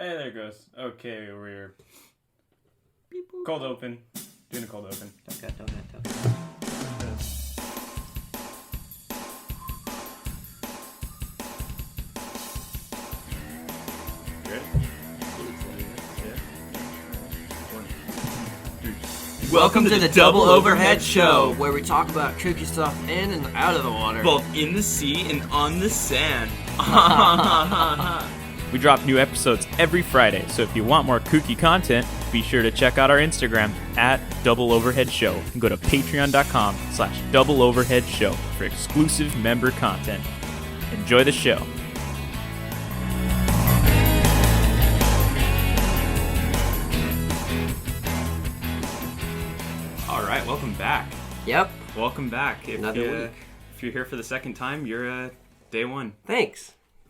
Hey, there it goes. Okay, we're cold open. Doing a cold open. Don't. Welcome to the Double Overhead Show, where we talk about kooky stuff in and out of the water. Both in the sea and on the sand. We drop new episodes every Friday, so if you want more kooky content, be sure to check out our Instagram at Double Overhead Show and go to patreon.com/Double Overhead Show for exclusive member content. Enjoy the show. All right, welcome back. Yep. Welcome back. Another week. If you're here for the second time, you're day one.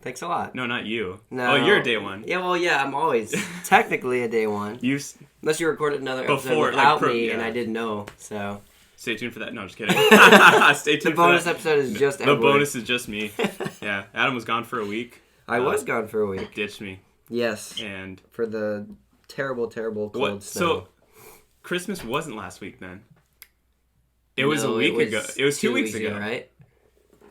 Thanks a lot. No, not you. No. Oh, you're a day one. Yeah, well, yeah, I'm always technically a day one. Unless you recorded another episode Before, without like, me yeah. and I didn't know, so. Stay tuned for that. No, I'm just kidding. Stay tuned The bonus episode is just The Edward. bonus is just me. Yeah, Adam was gone for a week. I was gone for a week. Ditched me. Yes. And for the terrible cold snow. So, Christmas wasn't last week then? It was a week ago. It was 2 weeks ago, right?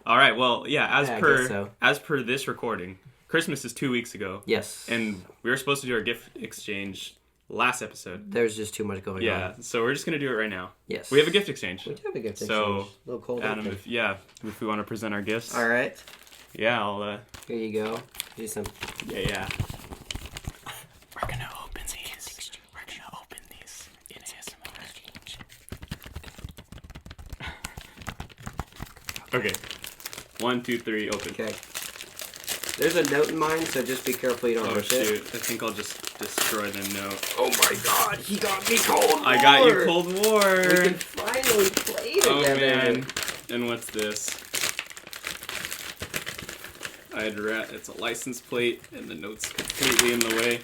All right. Well, yeah. I guess so. As per this recording, Christmas is 2 weeks ago. Yes. And we were supposed to do our gift exchange last episode. There's just too much going on. Yeah. So we're just gonna do it right now. Yes. We have a gift exchange. We do have a gift exchange. So, a little cold. Adam, if we want to present our gifts. All right. Yeah. I'll. Here you go. Do some. Yeah. We're gonna open these. We're gonna open these in ASMR. Okay. 1, 2, 3, open. Okay. There's a note in mine, so just be careful you don't Oh rush shoot! it. I think I'll just destroy the note. Oh my god, he got me Cold War! I got you Cold War! We can finally play together! Oh man. And what's this? It's a license plate, and the note's completely in the way.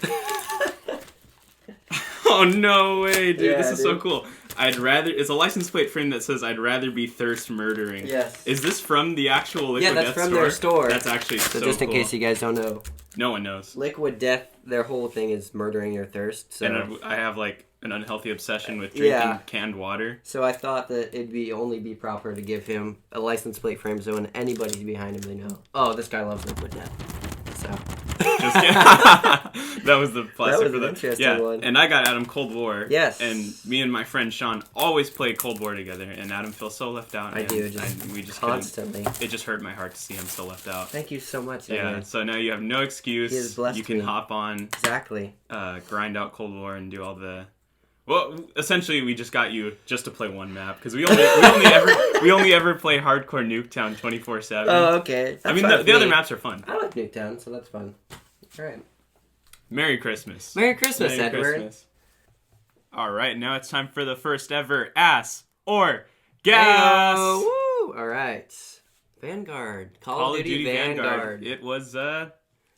Oh no way, dude! Yeah, this is so cool. It's a license plate frame that says "I'd rather be thirst murdering." Yes. Is this from the actual Liquid Death store? Yeah, that's from their store. That's actually so just in cool. case you guys don't know. No one knows. Liquid Death, their whole thing is murdering your thirst. So. And I have like an unhealthy obsession with drinking canned water. So I thought that it'd only be proper to give him a license plate frame so when anybody's behind him, they know, oh, this guy loves Liquid Death. So. Just kidding. That was the plastic that was for an the interesting one. And I got Adam Cold War. Yes. And me and my friend Sean always play Cold War together, and Adam feels so left out. I do, we just constantly. It just hurt my heart to see him so left out. Thank you so much. Yeah. Edward. So now you have no excuse. He has blessed you can me. hop on. Exactly. Grind out Cold War and do all the. Well, essentially, we just got you just to play one map because we only ever play Hardcore Nuketown 24/7. Oh, okay. I mean, the other maps are fun. I like Nuketown, so that's fun. All right. Merry Christmas. Merry Christmas, Merry Edward. Christmas. All right, now it's time for the first ever Ass or Gas. Woo! All right. Vanguard. Call of Duty Vanguard. It was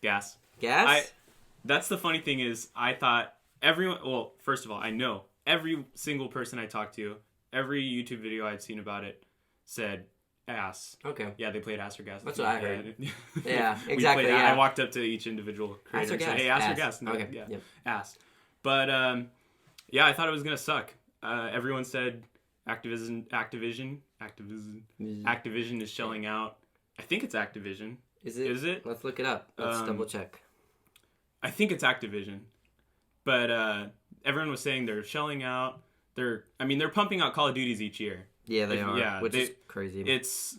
gas. Gas? That's the funny thing is I thought everyone. Well, first of all, I know every single person I talked to, every YouTube video I'd seen about it said ass. Okay. Yeah, they played ass or gas. That's what I heard. Yeah, We exactly. played, yeah. I walked up to each individual creator Ass or and said, gas? "Hey, ass or gas?" No, okay. yeah, Yep. ass. But yeah, I thought it was gonna suck. Everyone said Activision is shelling out. I think it's Activision. Is it? Is it? Let's look it up. Let's double check. I think it's Activision. But everyone was saying they're shelling out. They're pumping out Call of Duties each year. Yeah, they are. Yeah, which is crazy. It's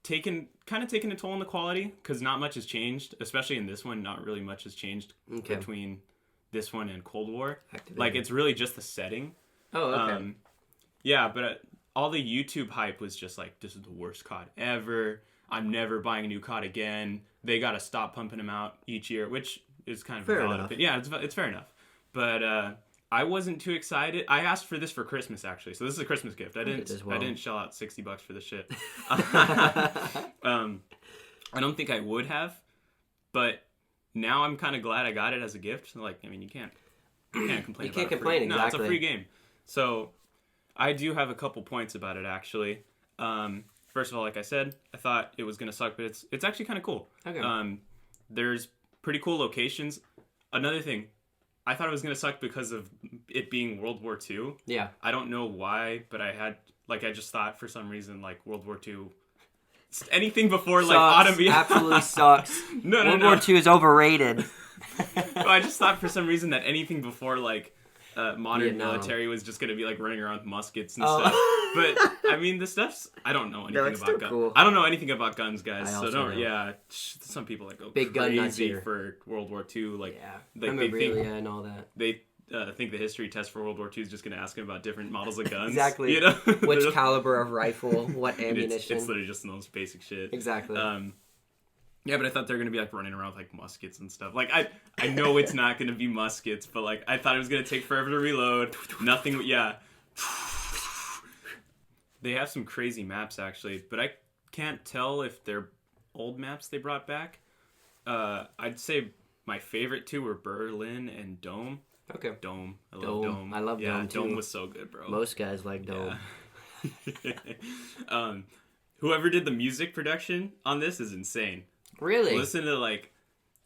taken a toll on the quality because not much has changed, especially in this one. Not really much has changed between this one and Cold War. Activision. Like it's really just the setting. Oh, okay. Yeah, but all the YouTube hype was just like, this is the worst COD ever. I'm never buying a new COD again. They got to stop pumping them out each year, which is kind of fair valid. enough. But yeah, it's fair enough. But I wasn't too excited. I asked for this for Christmas actually, so this is a Christmas gift. I didn't shell out $60 for the shit. I don't think I would have, but now I'm kind of glad I got it as a gift. Like, I mean, you can't complain. You can't about complain, it. No, it's a exactly. free game. So I do have a couple points about it actually. First of all, like I said, I thought it was gonna suck, but it's actually kind of cool. Okay. There's pretty cool locations. another thing, I thought it was gonna suck because of it being World War II. Yeah. I don't know why, but I just thought for some reason like World War II, anything before like autumn. Absolutely sucks. No. World War II is overrated. Well, I just thought for some reason that anything before like modern Vietnam. military was just gonna be like running around with muskets and stuff. But I mean, the stuff's I don't know anything it's about still guns. cool. I don't know anything about guns, guys. I So also don't. don't. Yeah, some people like go Big gun nuts crazy here. for World War II. Like, Yeah. like Memorabilia and all that. they think the history test for World War II is just gonna ask them about different models of guns. Exactly. You know, Which caliber of rifle, what And ammunition. It's literally just the most basic shit. Exactly. Yeah, but I thought they were gonna be like running around with like muskets and stuff. Like I know it's not gonna be muskets, but like I thought it was gonna take forever to reload. Nothing. Yeah. They have some crazy maps actually, but I can't tell if they're old maps they brought back. I'd say my favorite two were Berlin and Dome. Okay. Dome. I love Dome. I love Dome too. Dome was so good, bro. Most guys like Dome. Yeah. Whoever did the music production on this is insane. Really? Listen to like,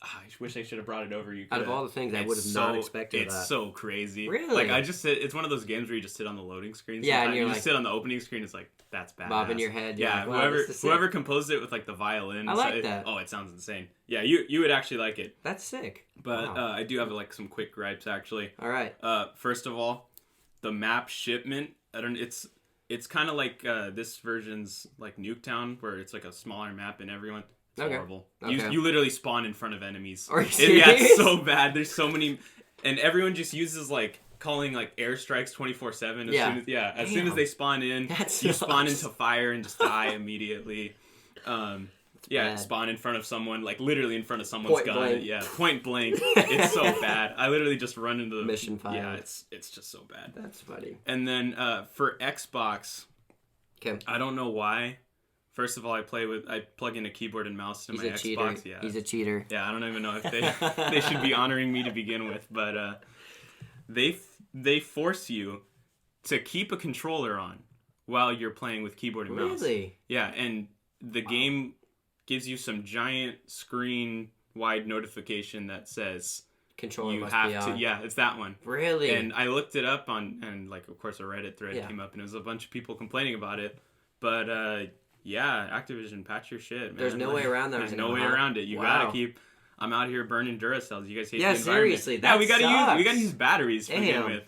I wish I should have brought it over. You Out of coulda. all the things, I It's would have not expected It's that. so crazy. Really? Like I just sit. It's one of those games where you just sit on the loading screen. Yeah, and sometimes. you're you like- just sit on the opening screen. It's like that's badass. Bobbing your head, you're Yeah. like, wow, this is sick. Whoever composed it with like the violin. I like that. Oh, it sounds insane. Yeah, you would actually like it. That's sick. But Wow. I do have like some quick gripes actually. All right. First of all, the map shipment. It's kind of like this version's like Nuketown, where it's like a smaller map and everyone. It's Okay. horrible. Okay. You literally spawn in front of enemies. Are you Yeah, it's serious? so bad. There's so many, and everyone just uses like calling like airstrikes 24/7. Yeah. As soon as Damn. they spawn in, That you spawn sucks. into fire and just die immediately. bad. Spawn in front of someone, like literally in front of someone's Point gun. blank. Yeah, point blank. It's so bad. I literally just run into the Mission failed. Yeah, it's just so bad. That's funny. And then for Xbox, Okay. I don't know why. First of all, I plug in a keyboard and mouse to He's my a Xbox. cheater. Yeah, He's a cheater. yeah. I don't even know if they should be honoring me to begin with, but they force you to keep a controller on while you're playing with keyboard and mouse. Really? Yeah, and the game gives you some giant screen wide notification that says Controller you must have be to. on. Yeah, it's that one. Really? And I looked it up and like of course a Reddit thread Yeah. came up and it was a bunch of people complaining about it. But yeah, Activision, patch your shit, man. There's no way around that There's right no now, way huh? around it. You Wow. gotta keep. I'm out here burning Duracells. You guys hate Yeah, the environment. seriously, Yeah, that we gotta sucks. use batteries to begin Damn. with.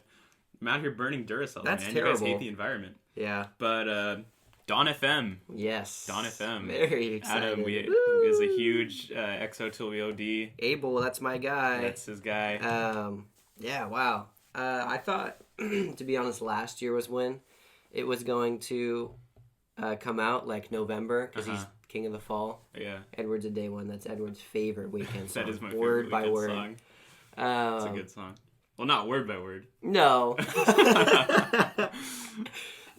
I'm out here burning Duracells, That's man. You guys terrible. hate the environment. Yeah. But Dawn FM. Yes. Dawn FM. Very excited. Adam Woo! is a huge Exo OD. Abel, that's my guy. That's his guy. Yeah, wow. I thought, to be honest, last year was when it was going to come out, like November, because he's King of the Fall. Yeah. Edward's a day one. That's Edward's favorite weekend song. That is my word favorite by weekend word. song. It's a good song. Well, not word by word. No.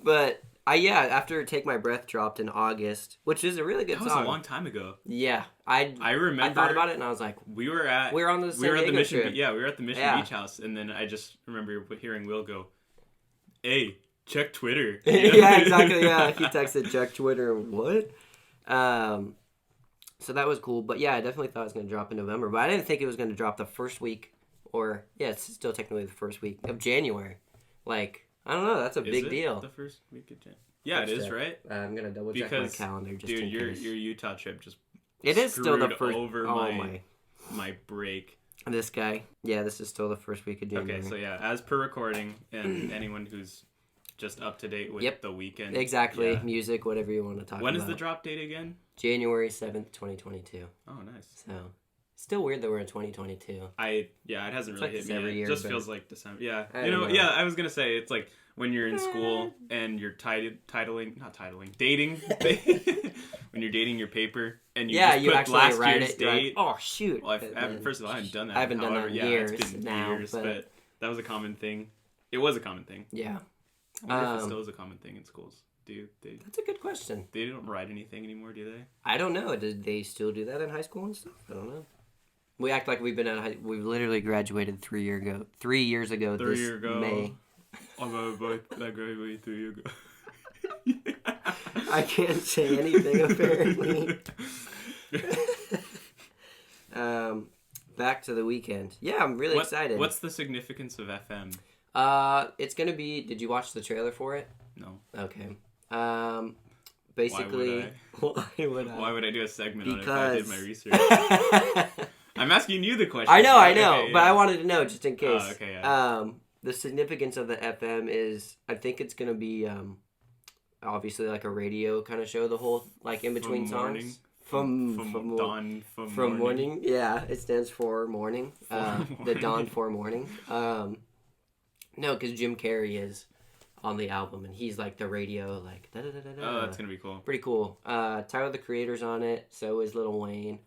But after Take My Breath dropped in August, which is a really good That was song. a long time ago. Yeah, I remember. I thought about it and I was like, We were at. we were on the San Diego Mission. trip. Yeah, we were at the Mission Yeah. Beach House, and then I just remember hearing Will go, "Hey, check Twitter." Yeah, exactly. Yeah, he texted check Twitter. What? So that was cool. But yeah, I definitely thought it was going to drop in November. But I didn't think it was going to drop the first week, or yeah, it's still technically the first week of January. Like, I don't know. That's a Is big it deal. The first week of January. Yeah, it is, Check. right? I'm gonna double check Because my calendar just dude, in your case. Utah trip just It is still the screwed first. over oh my! my break. This guy. Yeah, this is still the first week of January. Okay, so yeah, as per recording, and anyone who's just up to date with Yep. the weekend. Exactly. Yeah. Music, whatever you want to talk When about. is the drop date again? January 7th, 2022. Oh, nice. So, still weird that we're in 2022. It hasn't really like hit this me every yet. year, It just but- feels like December. Yeah, I you know, don't know. yeah. I was gonna say it's like when you're in school and you're dating. When you're dating your paper and you just you put actually last write year's it. You're like, date. oh, shoot. Well, And then- first of all, I haven't done that. I haven't done that However, in yeah, years it's been now, years, but- but that was a common thing. It was a common thing. Yeah. I wonder if it still is a common thing in schools. That's a good question. They don't write anything anymore, do they? I don't know. Did they still do that in high school and stuff? I don't know. We act like we've been at we've literally graduated 3 years ago. 3 years ago. 3 this years ago. May. I graduated 3 years ago. I can't say anything apparently. back to the weekend. Yeah, I'm really excited. What's the significance of FM? It's gonna be. Did you watch the trailer for it? No. Okay. Basically, Why would I do a segment on it if I did my research? I'm asking you the question. I know, okay, but yeah. I wanted to know just in case. Oh, okay, yeah. The significance of the FM is, I think it's gonna be obviously like a radio kind of show. The whole like in between songs. From morning. Yeah, it stands for morning. The dawn for morning. No, because Jim Carrey is on the album, and he's like the radio, like da da da da da. Oh, that's gonna be cool. Pretty cool. Tyler the Creator's on it. So is Lil Wayne.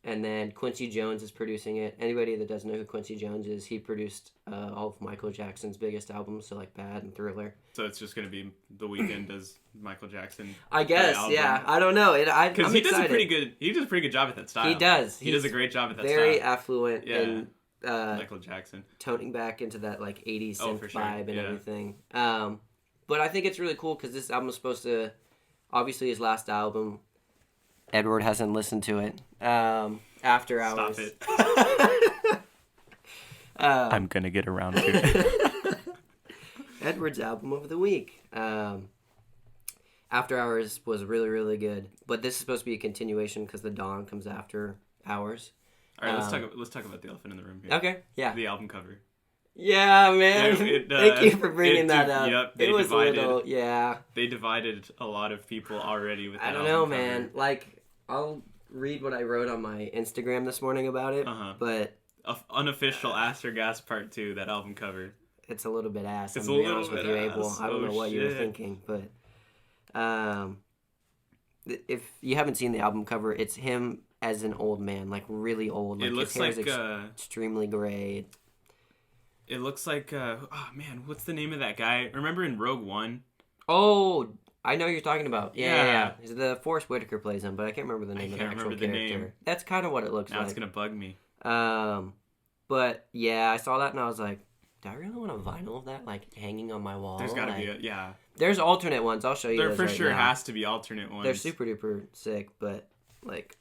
And then Quincy Jones is producing it. Anybody that doesn't know who Quincy Jones is, he produced all of Michael Jackson's biggest albums, so like Bad and Thriller. So it's just gonna be The Weeknd as Michael Jackson. I guess, yeah. I don't know. Because he does a pretty good job at that style. He does. He does a great job at that very style. Very affluent and Michael Jackson. Toning back into that like 80s synth vibe and everything. But I think it's really cool because this album is supposed to, obviously his last album, Edward hasn't listened to it. After Hours. Stop it. I'm gonna get around to it. Edward's album of the week. After Hours was really, really good. But this is supposed to be a continuation because The Dawn comes after Hours. All right, let's talk about the elephant in the room here. Okay, yeah. The album cover. Yeah, man. Thank you for bringing that up. Yep, it was divided, a little, yeah. They divided a lot of people already with that album I don't know, cover. man. Like, I'll read what I wrote on my Instagram this morning about it, but... Unofficial Ass or Gas Part 2, that album cover. It's a little bit ass. It's a little bit ass. Abel. I don't know what you were thinking, but... if you haven't seen the album cover, it's him as an old man, like really old. Like, it looks his hair's like extremely gray. It looks like oh man, what's the name of that guy? Remember in Rogue One? Oh, I know who you're talking about. Yeah. The Forrest Whitaker plays him, but I can't remember the name of the actual character. Name. That's kind of what it looks like. Now it's gonna bug me. But yeah, I saw that and I was like, do I really want a vinyl of that, like hanging on my wall? There's gotta be a There's alternate ones. I'll show you. There those for right sure now. has to be alternate ones. They're super duper sick, but like.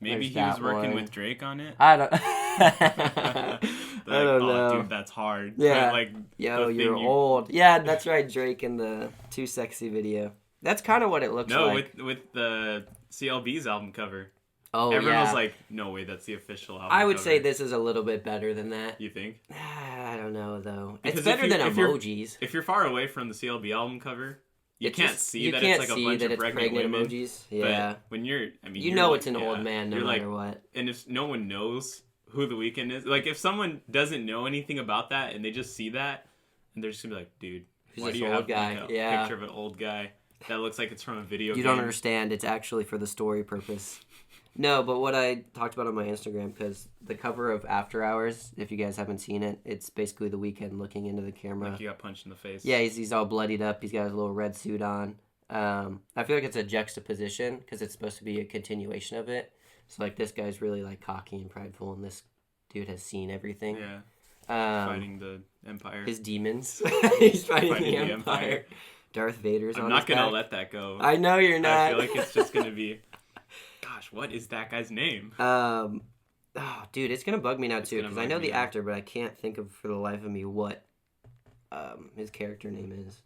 Maybe he was working with Drake on it. I don't. I don't know. Dude, that's hard. Yeah. Like, yo, you're old. Yeah, that's right. Drake in the Too Sexy video. That's kind of what it looks like. No, with the CLB's album cover. Oh, Everyone was like, no way, that's the official album I would cover. say this is a little bit better than that. You think? I don't know, though. Because it's better than emojis. If you're far away from the CLB album cover, you can't see that it's like a bunch of pregnant women. Emojis. Yeah. But when you're, you know it's an old man no matter what. And if no one knows who The Weeknd is, like if someone doesn't know anything about that and they just see that, and they're just gonna be like, dude, why do you have like a picture of an old guy that looks like it's from a video game? You don't understand. It's actually for the story purpose. No, but what I talked about on my Instagram, because the cover of After Hours, if you guys haven't seen it, it's basically The Weeknd looking into the camera. Like he got punched in the face. Yeah, he's all bloodied up. He's got his little red suit on. I feel like it's a juxtaposition because it's supposed to be a continuation of it. So like this guy's really like cocky and prideful, and this dude has seen everything. Yeah. Fighting the Empire. His demons. He's fighting the Empire. Darth Vader's on his back. I'm not gonna let that go. I know you're not. I feel like it's just gonna be. Gosh, what is that guy's name? Oh, dude, it's gonna bug me now too because I know the actor, but I can't think of for the life of me what his character name is.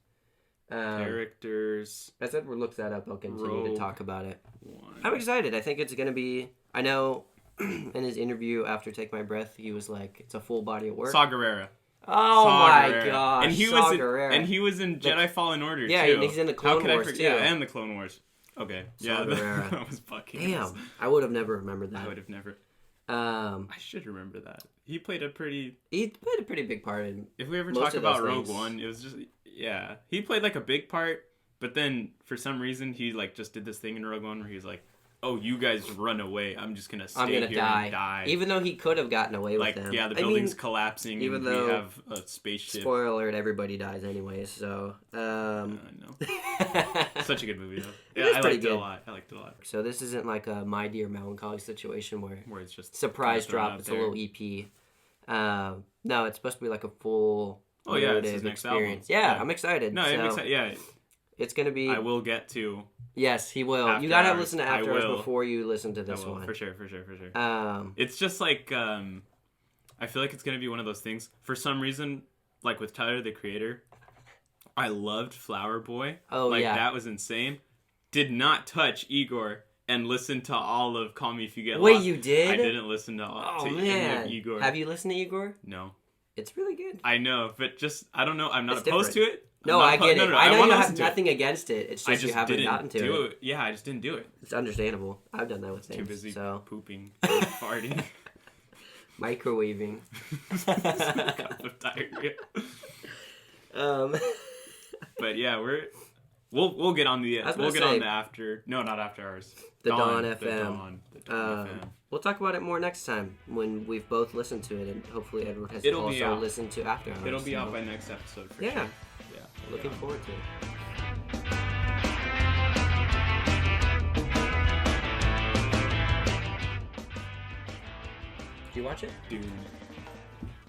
Characters. As Edward looks that up, I'll continue to talk about it. One. I'm excited. I think it's gonna be. I know. In his interview after Take My Breath, he was like, "It's a full body of work." Saw Gerrera. Oh my gosh! And he was in Jedi Fallen Order too. Yeah, he's in the Clone Wars too. Yeah, and the Clone Wars. Okay. Saw Gerrera. That was fucking. Damn, I would have never remembered that. I would have never. I should remember that. He played a pretty big part in. If we ever talk about Rogue One, it was just he played like a big part, but then for some reason he like just did this thing in Rogue One where he's like, "Oh, you guys run away. I'm just gonna stay here and die." Even though he could have gotten away with them. Yeah, the building's collapsing. Even and though we have a spaceship. Spoiler alert: everybody dies anyway. So. I know. Such a good movie though. Yeah, I liked it a lot. So this isn't like a My Dear Melancholy situation where it's just surprise drop. It's a little EP. No, it's supposed to be like a full. Oh yeah, it's his next experience. album. Yeah, I'm excited. No, I'm excited. Yeah. It's gonna be. I will get to. Yes, he will. After You gotta Hours. listen to After Hours before you listen to this one. For sure. It's just like I feel like it's gonna be one of those things. For some reason, like with Tyler the Creator, I loved Flower Boy. Oh like, yeah, that was insane. Did not touch Igor and listen to all of Call Me If You Get Wait, Lost. You did? I didn't listen to any of Igor. Have you listened to Igor? No. It's really good. I know, but just I don't know. I'm not It's opposed different. to it. No, I get it. No, I know wanna you have listen to it. nothing against it. It's just you haven't gotten to it. Yeah, I just didn't do it. It's understandable. I've done that with things. Too busy so. pooping, farting, microwaving. cup of diarrhea. But yeah, we'll get on the on the after. No, not After Hours. The Dawn FM. The Dawn FM. We'll talk about it more next time when we've both listened to it, and hopefully Edward has also listened to After Hours. It'll be out by next episode. For sure. Yeah. Looking forward to it. Did you watch it? Dune.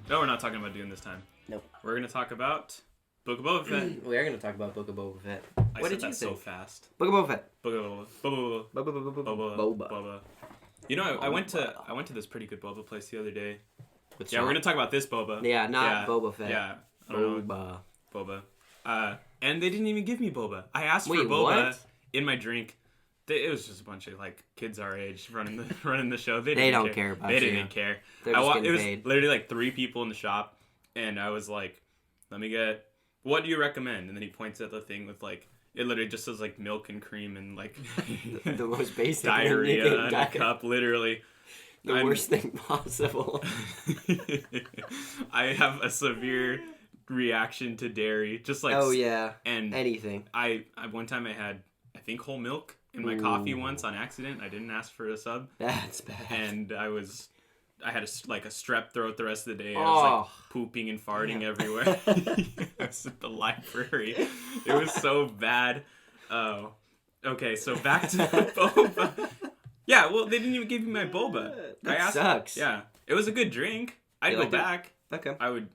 No, we're not talking about Dune this time. Nope. We're going to talk about Book of Boba Fett. We are going to talk about Book of Boba Fett. What did you think? So fast. Book of Boba Fett. Book of Boba. You know, I went to this pretty good boba place the other day. We're going to talk about this boba. Yeah, not Boba Fett. Yeah. Boba. And they didn't even give me boba. I asked for boba in my drink. It was just a bunch of like kids our age running the show. They don't care about you. They didn't care. It was literally like 3 people in the shop, and I was like, "Let me get. What do you recommend?" And then he points at the thing with like it literally just says like milk and cream and like the most basic diarrhea in a cup, literally. The worst thing possible. I have a severe reaction to dairy, just like and anything. I one time I had I think whole milk in my coffee once on accident. I didn't ask for a sub. That's bad. And I had a strep throat the rest of the day. I was like pooping and farting everywhere. I was at the library. It was so bad. Oh, okay. So back to boba. Yeah, well, they didn't even give me my boba. That sucks. Yeah, it was a good drink. I'd go back. Okay. I would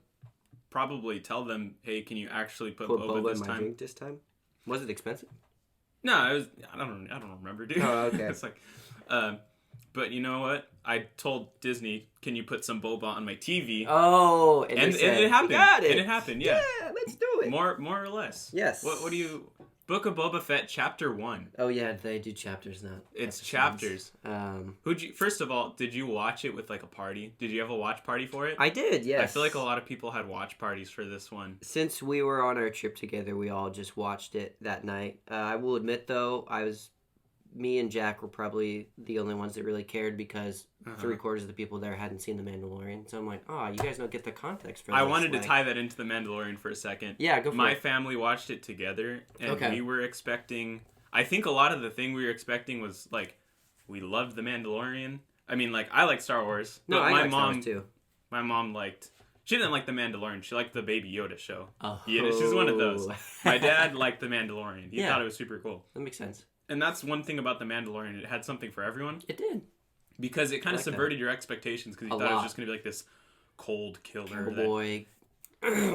probably tell them, hey, can you actually put boba this in my drink this time? Was it expensive? No, it was. I don't remember, dude. Oh, okay. It's like, but you know what? I told Disney, can you put some boba on my TV? Oh, and it happened. Got it. And it happened. Yeah. Yeah, let's do it. More or less. Yes. What do you? Book of Boba Fett Chapter 1. Oh yeah, they do chapters now. It's chapters. First of all, did you watch it with like a party? Did you have a watch party for it? I did, yes. I feel like a lot of people had watch parties for this one. Since we were on our trip together, we all just watched it that night. I will admit though, me and Jack were probably the only ones that really cared because 3/4 of the people there hadn't seen The Mandalorian. So I'm like, you guys don't get the context for this. I wanted to tie that into The Mandalorian for a second. Yeah, go for it. My family watched it together, and we were expecting... I think a lot of the thing we were expecting was, like, we loved The Mandalorian. I mean, like, I like Star Wars. No, I like Star Wars too. My mom liked... She didn't like The Mandalorian. She liked the Baby Yoda show. Oh. She's one of those. My dad liked The Mandalorian. He thought it was super cool. That makes sense. And that's one thing about The Mandalorian. It had something for everyone. It did. Because it kind of subverted your expectations because you thought it was just going to be like this cold killer. Cowboy,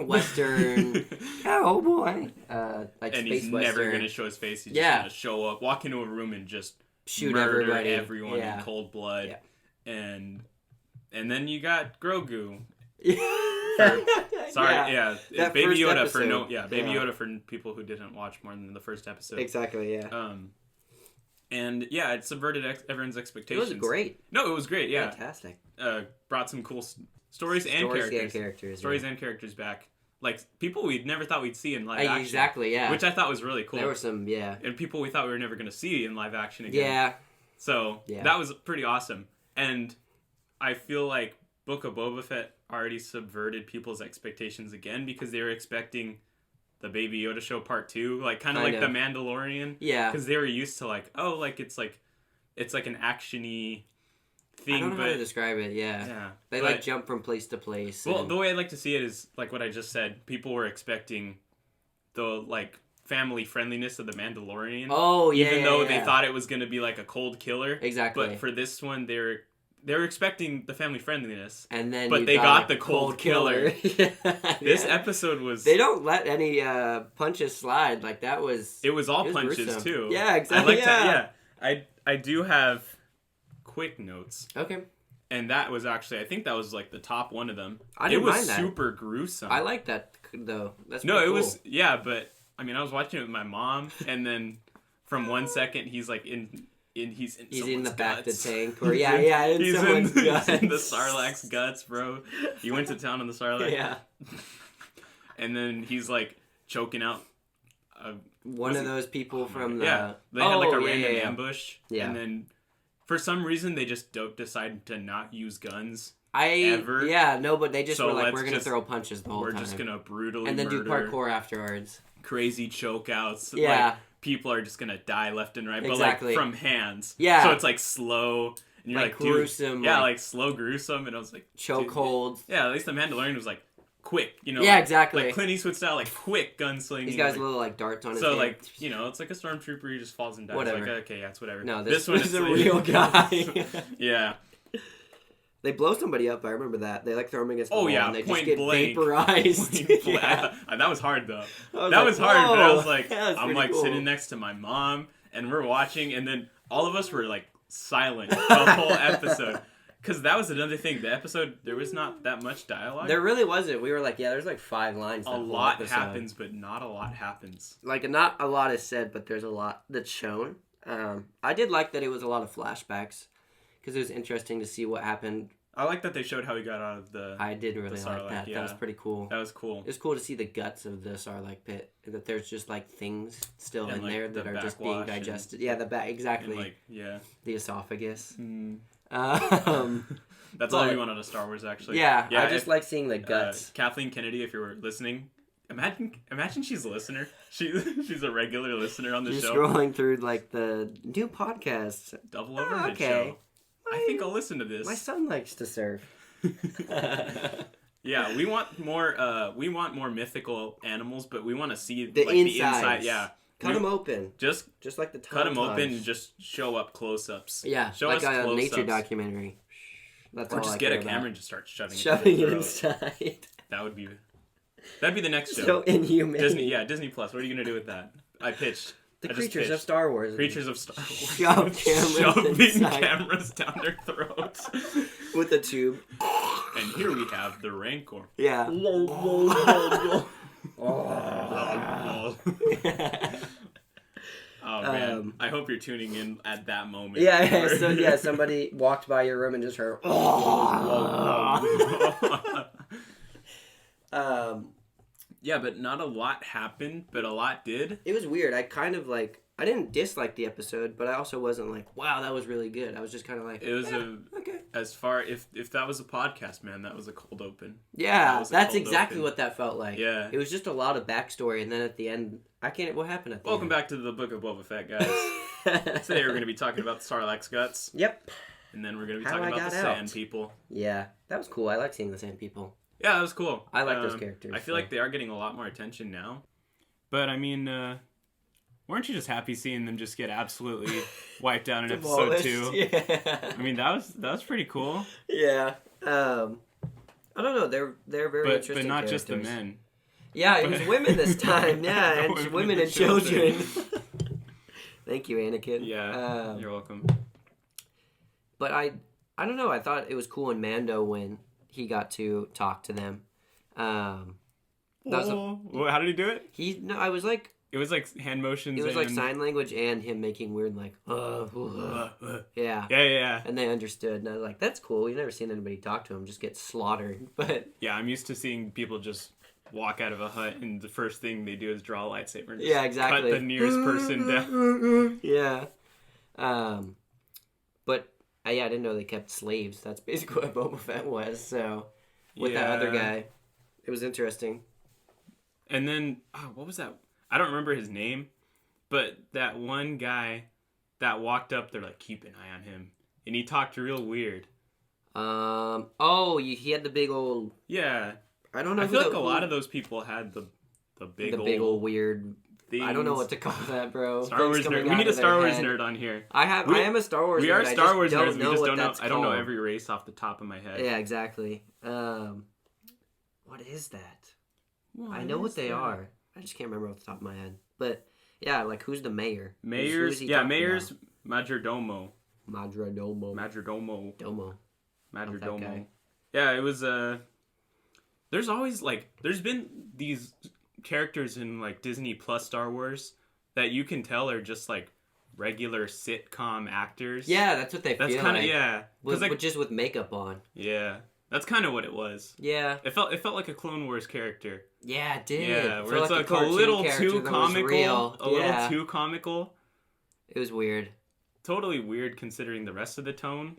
Western, cowboy. Like and space he's Western. Never going to show his face. He's just going to show up, walk into a room and just shoot murder everyone in cold blood. Yeah. And then you got Grogu. Baby Yoda Yoda for people who didn't watch more than the first episode. Exactly, yeah. And yeah, it subverted everyone's expectations. It was great. No, it was great. Yeah, fantastic. Brought some cool stories and characters back. Like people we never thought we'd see in live action. Exactly, yeah. Which I thought was really cool. There were some, and people we thought we were never going to see in live action again. Yeah. So that was pretty awesome, and I feel like Book of Boba Fett already subverted people's expectations again because they were expecting the Baby Yoda show part 2, like kind of like The Mandalorian. Yeah. Because they were used to like, it's like an action-y thing. I don't know how to describe it, yeah. Yeah. They like jump from place to place. Well, the way I like to see it is like what I just said. People were expecting the like family friendliness of The Mandalorian. Oh, yeah. Even though they thought it was going to be like a cold killer. Exactly. But for this one, they were expecting the family friendliness, and then but they got the cold killer. This episode was. They don't let any punches slide. Like that was. It was all punches gruesome. too. Yeah, exactly. I do have quick notes. Okay. And that was actually, I think that was like the top one of them. I didn't mind that. It was super gruesome. I like that though. That's no, it cool. was but I mean, I was watching it with my mom, and then from 1 second he's like he's in the back of the guts. tank, or in someone's guts. He's in the Sarlacc's guts, bro. He went to town on the Sarlacc. Yeah. And then he's like choking out one of those people from the. Yeah, they had like a random ambush. Yeah. And then for some reason they just decided to not use guns. But they just So were like, we're gonna just throw punches the whole time. We're just gonna brutally and then murder, do parkour afterwards. Crazy chokeouts. Yeah. Like, people are just gonna die left and right, Exactly. but like from hands. Yeah. So it's like slow, and you're like, dude, gruesome. like slow gruesome, and I was like, chokeholds. Yeah, at least the Mandalorian was like quick, Yeah, like, exactly. Like Clint Eastwood style, like quick gunslinging. He's got his little like darts on his hand. So like, it's like a stormtrooper. He just falls and dies. Whatever. Like, okay, yeah, it's whatever. No, this one is a real guy. Yeah. They blow somebody up. I remember that. They like throw him against the wall and they point just get blank. vaporized. Point blank. That was hard though. That was hard, but I was like, I'm like cool. sitting next to my mom, and we're watching, and then all of us were like silent the whole episode. Because that was another thing. The episode, there was not that much dialogue. There really wasn't. We were like, there's like 5 lines. A lot happens, but not a lot happens. Like, not a lot is said, but there's a lot that's shown. I did like that it was a lot of flashbacks, because it was interesting to see what happened. I like that they showed how he got out of the I did really like that. Yeah. That was pretty cool. That was cool. It was cool to see the guts of the Sarlacc pit, and that there's just like things still and in like there that the are just being digested. Yeah, the back, exactly. And like, yeah. The esophagus. That's all we want out of Star Wars, actually. Yeah, I just like seeing the guts. Kathleen Kennedy, if you were listening, imagine she's a listener. She's a regular listener on the show. You're scrolling through like the new podcasts. Double Overhead Show. I think I'll listen to this. My son likes to surf. Yeah, we want more mythical animals, but we want to see the inside. Yeah, cut them open. Just like the cut them open and just show up close-ups. Yeah, show like us a close-ups. nature documentary. That's or all just I get a care camera about. and just start shoving it inside. That'd be the next show. So inhumane. Disney Plus. What are you gonna do with that? I pitched. The creatures of Star Wars. Creatures of Star Wars. Shoving cameras down their throats. With a tube. And here we have the Rancor. Yeah. Oh man, I hope you're tuning in at that moment. Yeah, so somebody walked by your room and just heard. Yeah, but not a lot happened, but a lot did. It was weird. I kind of like, I didn't dislike the episode, but I also wasn't like, wow, that was really good. I was just kind of like, it was okay. As far if that was a podcast, man, that was a cold open. Yeah, that's exactly what that felt like. Yeah, it was just a lot of backstory, and then at the end, what happened at the Welcome end? back to the Book of Boba Fett, guys. Today we're going to be talking about the Sarlacc's guts. Yep. And then we're going to be talking about the Sand People. Yeah, that was cool. I like seeing the Sand People. Yeah, that was cool. I like those characters. I feel like they are getting a lot more attention now. But I mean, weren't you just happy seeing them just get absolutely wiped out in episode 2? Yeah. I mean, that was pretty cool. Yeah. I don't know. They're very interesting. But not characters. just the men. Yeah, it was women this time. Yeah, and women and children. Thank you, Anakin. Yeah, you're welcome. But I don't know. I thought it was cool in Mando when he got to talk to them. How did he do it? I was like. It was like hand motions. It was like sign language and him making weird like. Yeah. Yeah. And they understood, and I was like, "That's cool." You've never seen anybody talk to him, just get slaughtered. But yeah, I'm used to seeing people just walk out of a hut and the first thing they do is draw a lightsaber. And yeah, exactly. Cut the nearest person down. Yeah. But I didn't know they kept slaves. That's basically what Boba Fett was. So with that other guy, it was interesting. And then what was that? I don't remember his name, but that one guy that walked up, they're like, keep an eye on him, and he talked real weird. He had the big old. Yeah. I don't know. I feel like a lot of those people had the big old weird things. I don't know what to call that, bro. Star Wars nerd. We need a Star Wars nerd on here. I am a Star Wars nerd. We are Star Wars nerds. We just don't know. I don't know every race off the top of my head. Yeah, exactly. What is that? I know what they are. I just can't remember off the top of my head. But yeah, like who's the mayor? Mayor's Mayor's Majordomo. Majordomo. Majordomo. Yeah, it was there's always there's been these characters in like Disney Plus Star Wars that you can tell are just like regular sitcom actors. Yeah, that's what they feel like. That's kind of yeah, with just with makeup on. Yeah. That's kind of what it was. Yeah. It felt like a Clone Wars character. Yeah, it did. Yeah, where it's like a little too comical. A little too comical. It was weird. Totally weird considering the rest of the tone.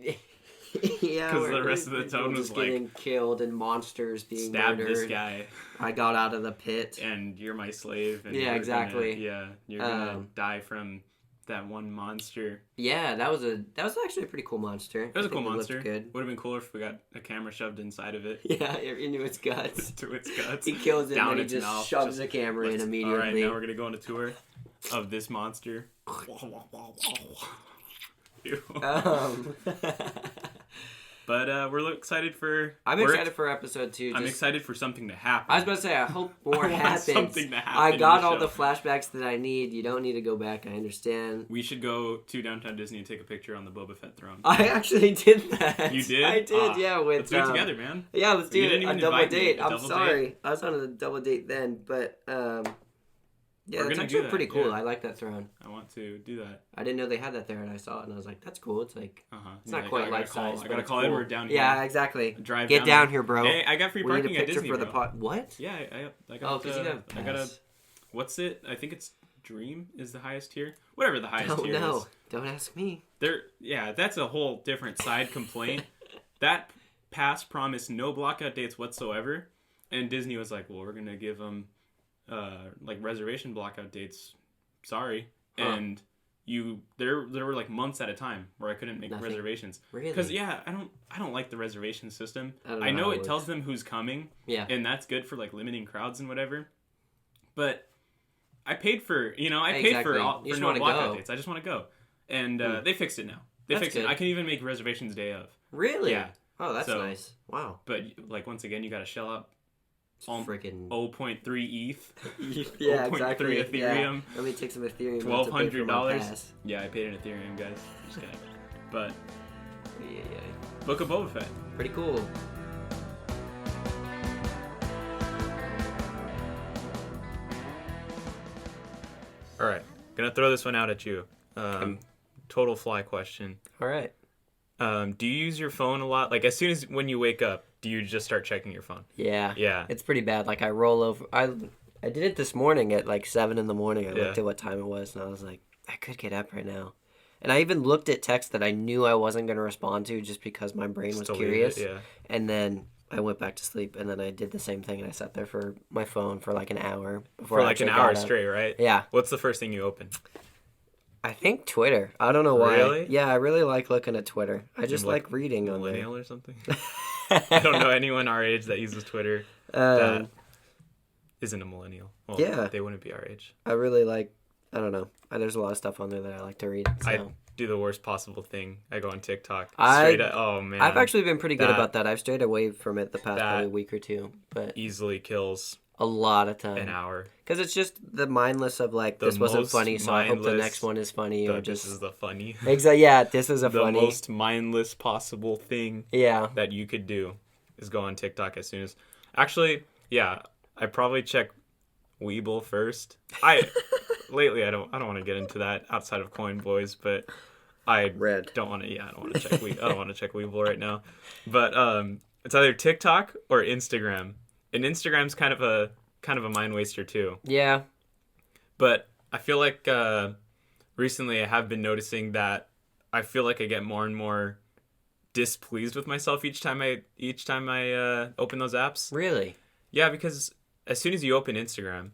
Yeah, because the rest of the tone was like getting killed and monsters being stab murdered. This guy. I got out of the pit. And you're my slave. And yeah, exactly. You're gonna die from that one monster. Yeah, that was actually a pretty cool monster. It was a cool monster. Good. Would have been cooler if we got a camera shoved inside of it. Yeah, into its guts. To its guts. He kills it down and he its just mouth. shoves the camera in immediately. All right, now we're gonna go on a tour of this monster. But we're excited for... I'm excited for episode 2. I'm excited for something to happen. I was about to say, I hope more happens. Something to happen. I got all the flashbacks that I need. You don't need to go back. I understand. We should go to Downtown Disney and take a picture on the Boba Fett throne. I actually did that. You did? I did, yeah. Let's do it together, man. Yeah, let's do a double date. I'm sorry. Date? I was on a double date then, but... yeah, that's actually pretty cool. Yeah. I like that throne. I want to do that. I didn't know they had that there, and I saw it, and I was like, "That's cool." It's like, it's not quite life size. I gotta call Edward down here. Yeah, exactly. Get down here, bro. Hey, I got free parking at Disney, for the pot. What? Yeah, I got. Because you got. I got a. What's it? I think it's Dream is the highest tier. Whatever the highest tier is. No, don't ask me. Yeah, that's a whole different side complaint. That pass promised no blockout dates whatsoever, and Disney was like, "Well, we're gonna give them." Like reservation blockout dates, sorry, and there were like months at a time where I couldn't make reservations. Really? Because I don't like the reservation system. I know it tells them who's coming, and that's good for like limiting crowds and whatever. But I paid for for no blockout dates. I just want to go, and they fixed it now. They fixed it. I can even make reservations day of. Really? Yeah. Oh, that's nice. Wow. But like once again, you got to shell out. Freaking 0.3 ETH. Yeah, exactly. 0.3 Ethereum. Yeah. Let me take some Ethereum. $1,200. Yeah, I paid in Ethereum, guys. Just kidding. But Book of Boba Fett. Pretty cool. All right, gonna throw this one out at you. Total fly question. All right. Do you use your phone a lot? Like as soon as when you wake up, do you just start checking your phone? Yeah. Yeah. It's pretty bad. Like I roll over. I did it this morning at like 7 a.m. I looked at what time it was and I was like, I could get up right now. And I even looked at texts that I knew I wasn't going to respond to just because my brain was curious. Yeah. And then I went back to sleep and then I did the same thing and I sat there for my phone for like an hour before. For like an hour straight, right? Yeah. What's the first thing you open? I think Twitter. I don't know why. Really? Yeah, I really like looking at Twitter. I just like reading on there. Millennial or something? I don't know anyone our age that uses Twitter that isn't a millennial. Well, yeah. They wouldn't be our age. I really like, I don't know. There's a lot of stuff on there that I like to read. So. I do the worst possible thing. I go on TikTok. Oh, man. I've actually been pretty good about that. I've strayed away from it the past probably week or two. But easily kills a lot of time. An hour. Because it's just the mindless of like, this wasn't funny, so I hope the next one is funny. Or just this is the funny. Exactly. Yeah, this is a funny. The most mindless possible thing that you could do is go on TikTok as soon as... Actually, yeah, I probably check Weeble first. Lately, I don't want to get into that outside of Coin Boys, but I don't want to. Yeah, I don't want to check. I don't want to check Weeble right now. But it's either TikTok or Instagram, and Instagram's kind of a mind waster too. Yeah. But I feel like recently I have been noticing that I feel like I get more and more displeased with myself each time I open those apps. Really? Yeah, because as soon as you open Instagram,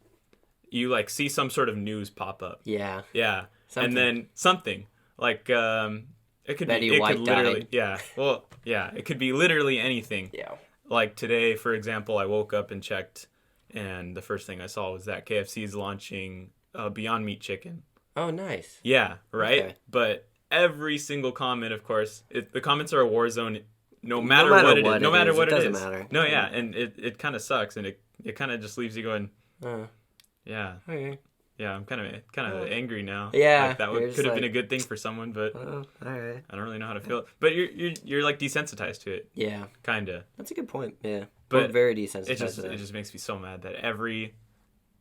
you like see some sort of news pop up. Yeah. Yeah. Something. And then something like it could Betty be White could literally died. Yeah. Well, yeah, it could be literally anything. Yeah. Like today, for example, I woke up and checked, and the first thing I saw was that KFC is launching Beyond Meat chicken. Oh, nice. Yeah, right? Okay. But every single comment, of course, the comments are a war zone no matter what it is. No matter what it is. It doesn't matter. No, yeah, and it kind of sucks, and it kind of just leaves you going, yeah. Okay. Yeah, I'm kind of angry now. Yeah. Like, that could have been a good thing for someone, but all right. I don't really know how to feel. But you're like desensitized to it. Yeah. Kinda. That's a good point. Yeah. But very desensitized. It just makes me so mad that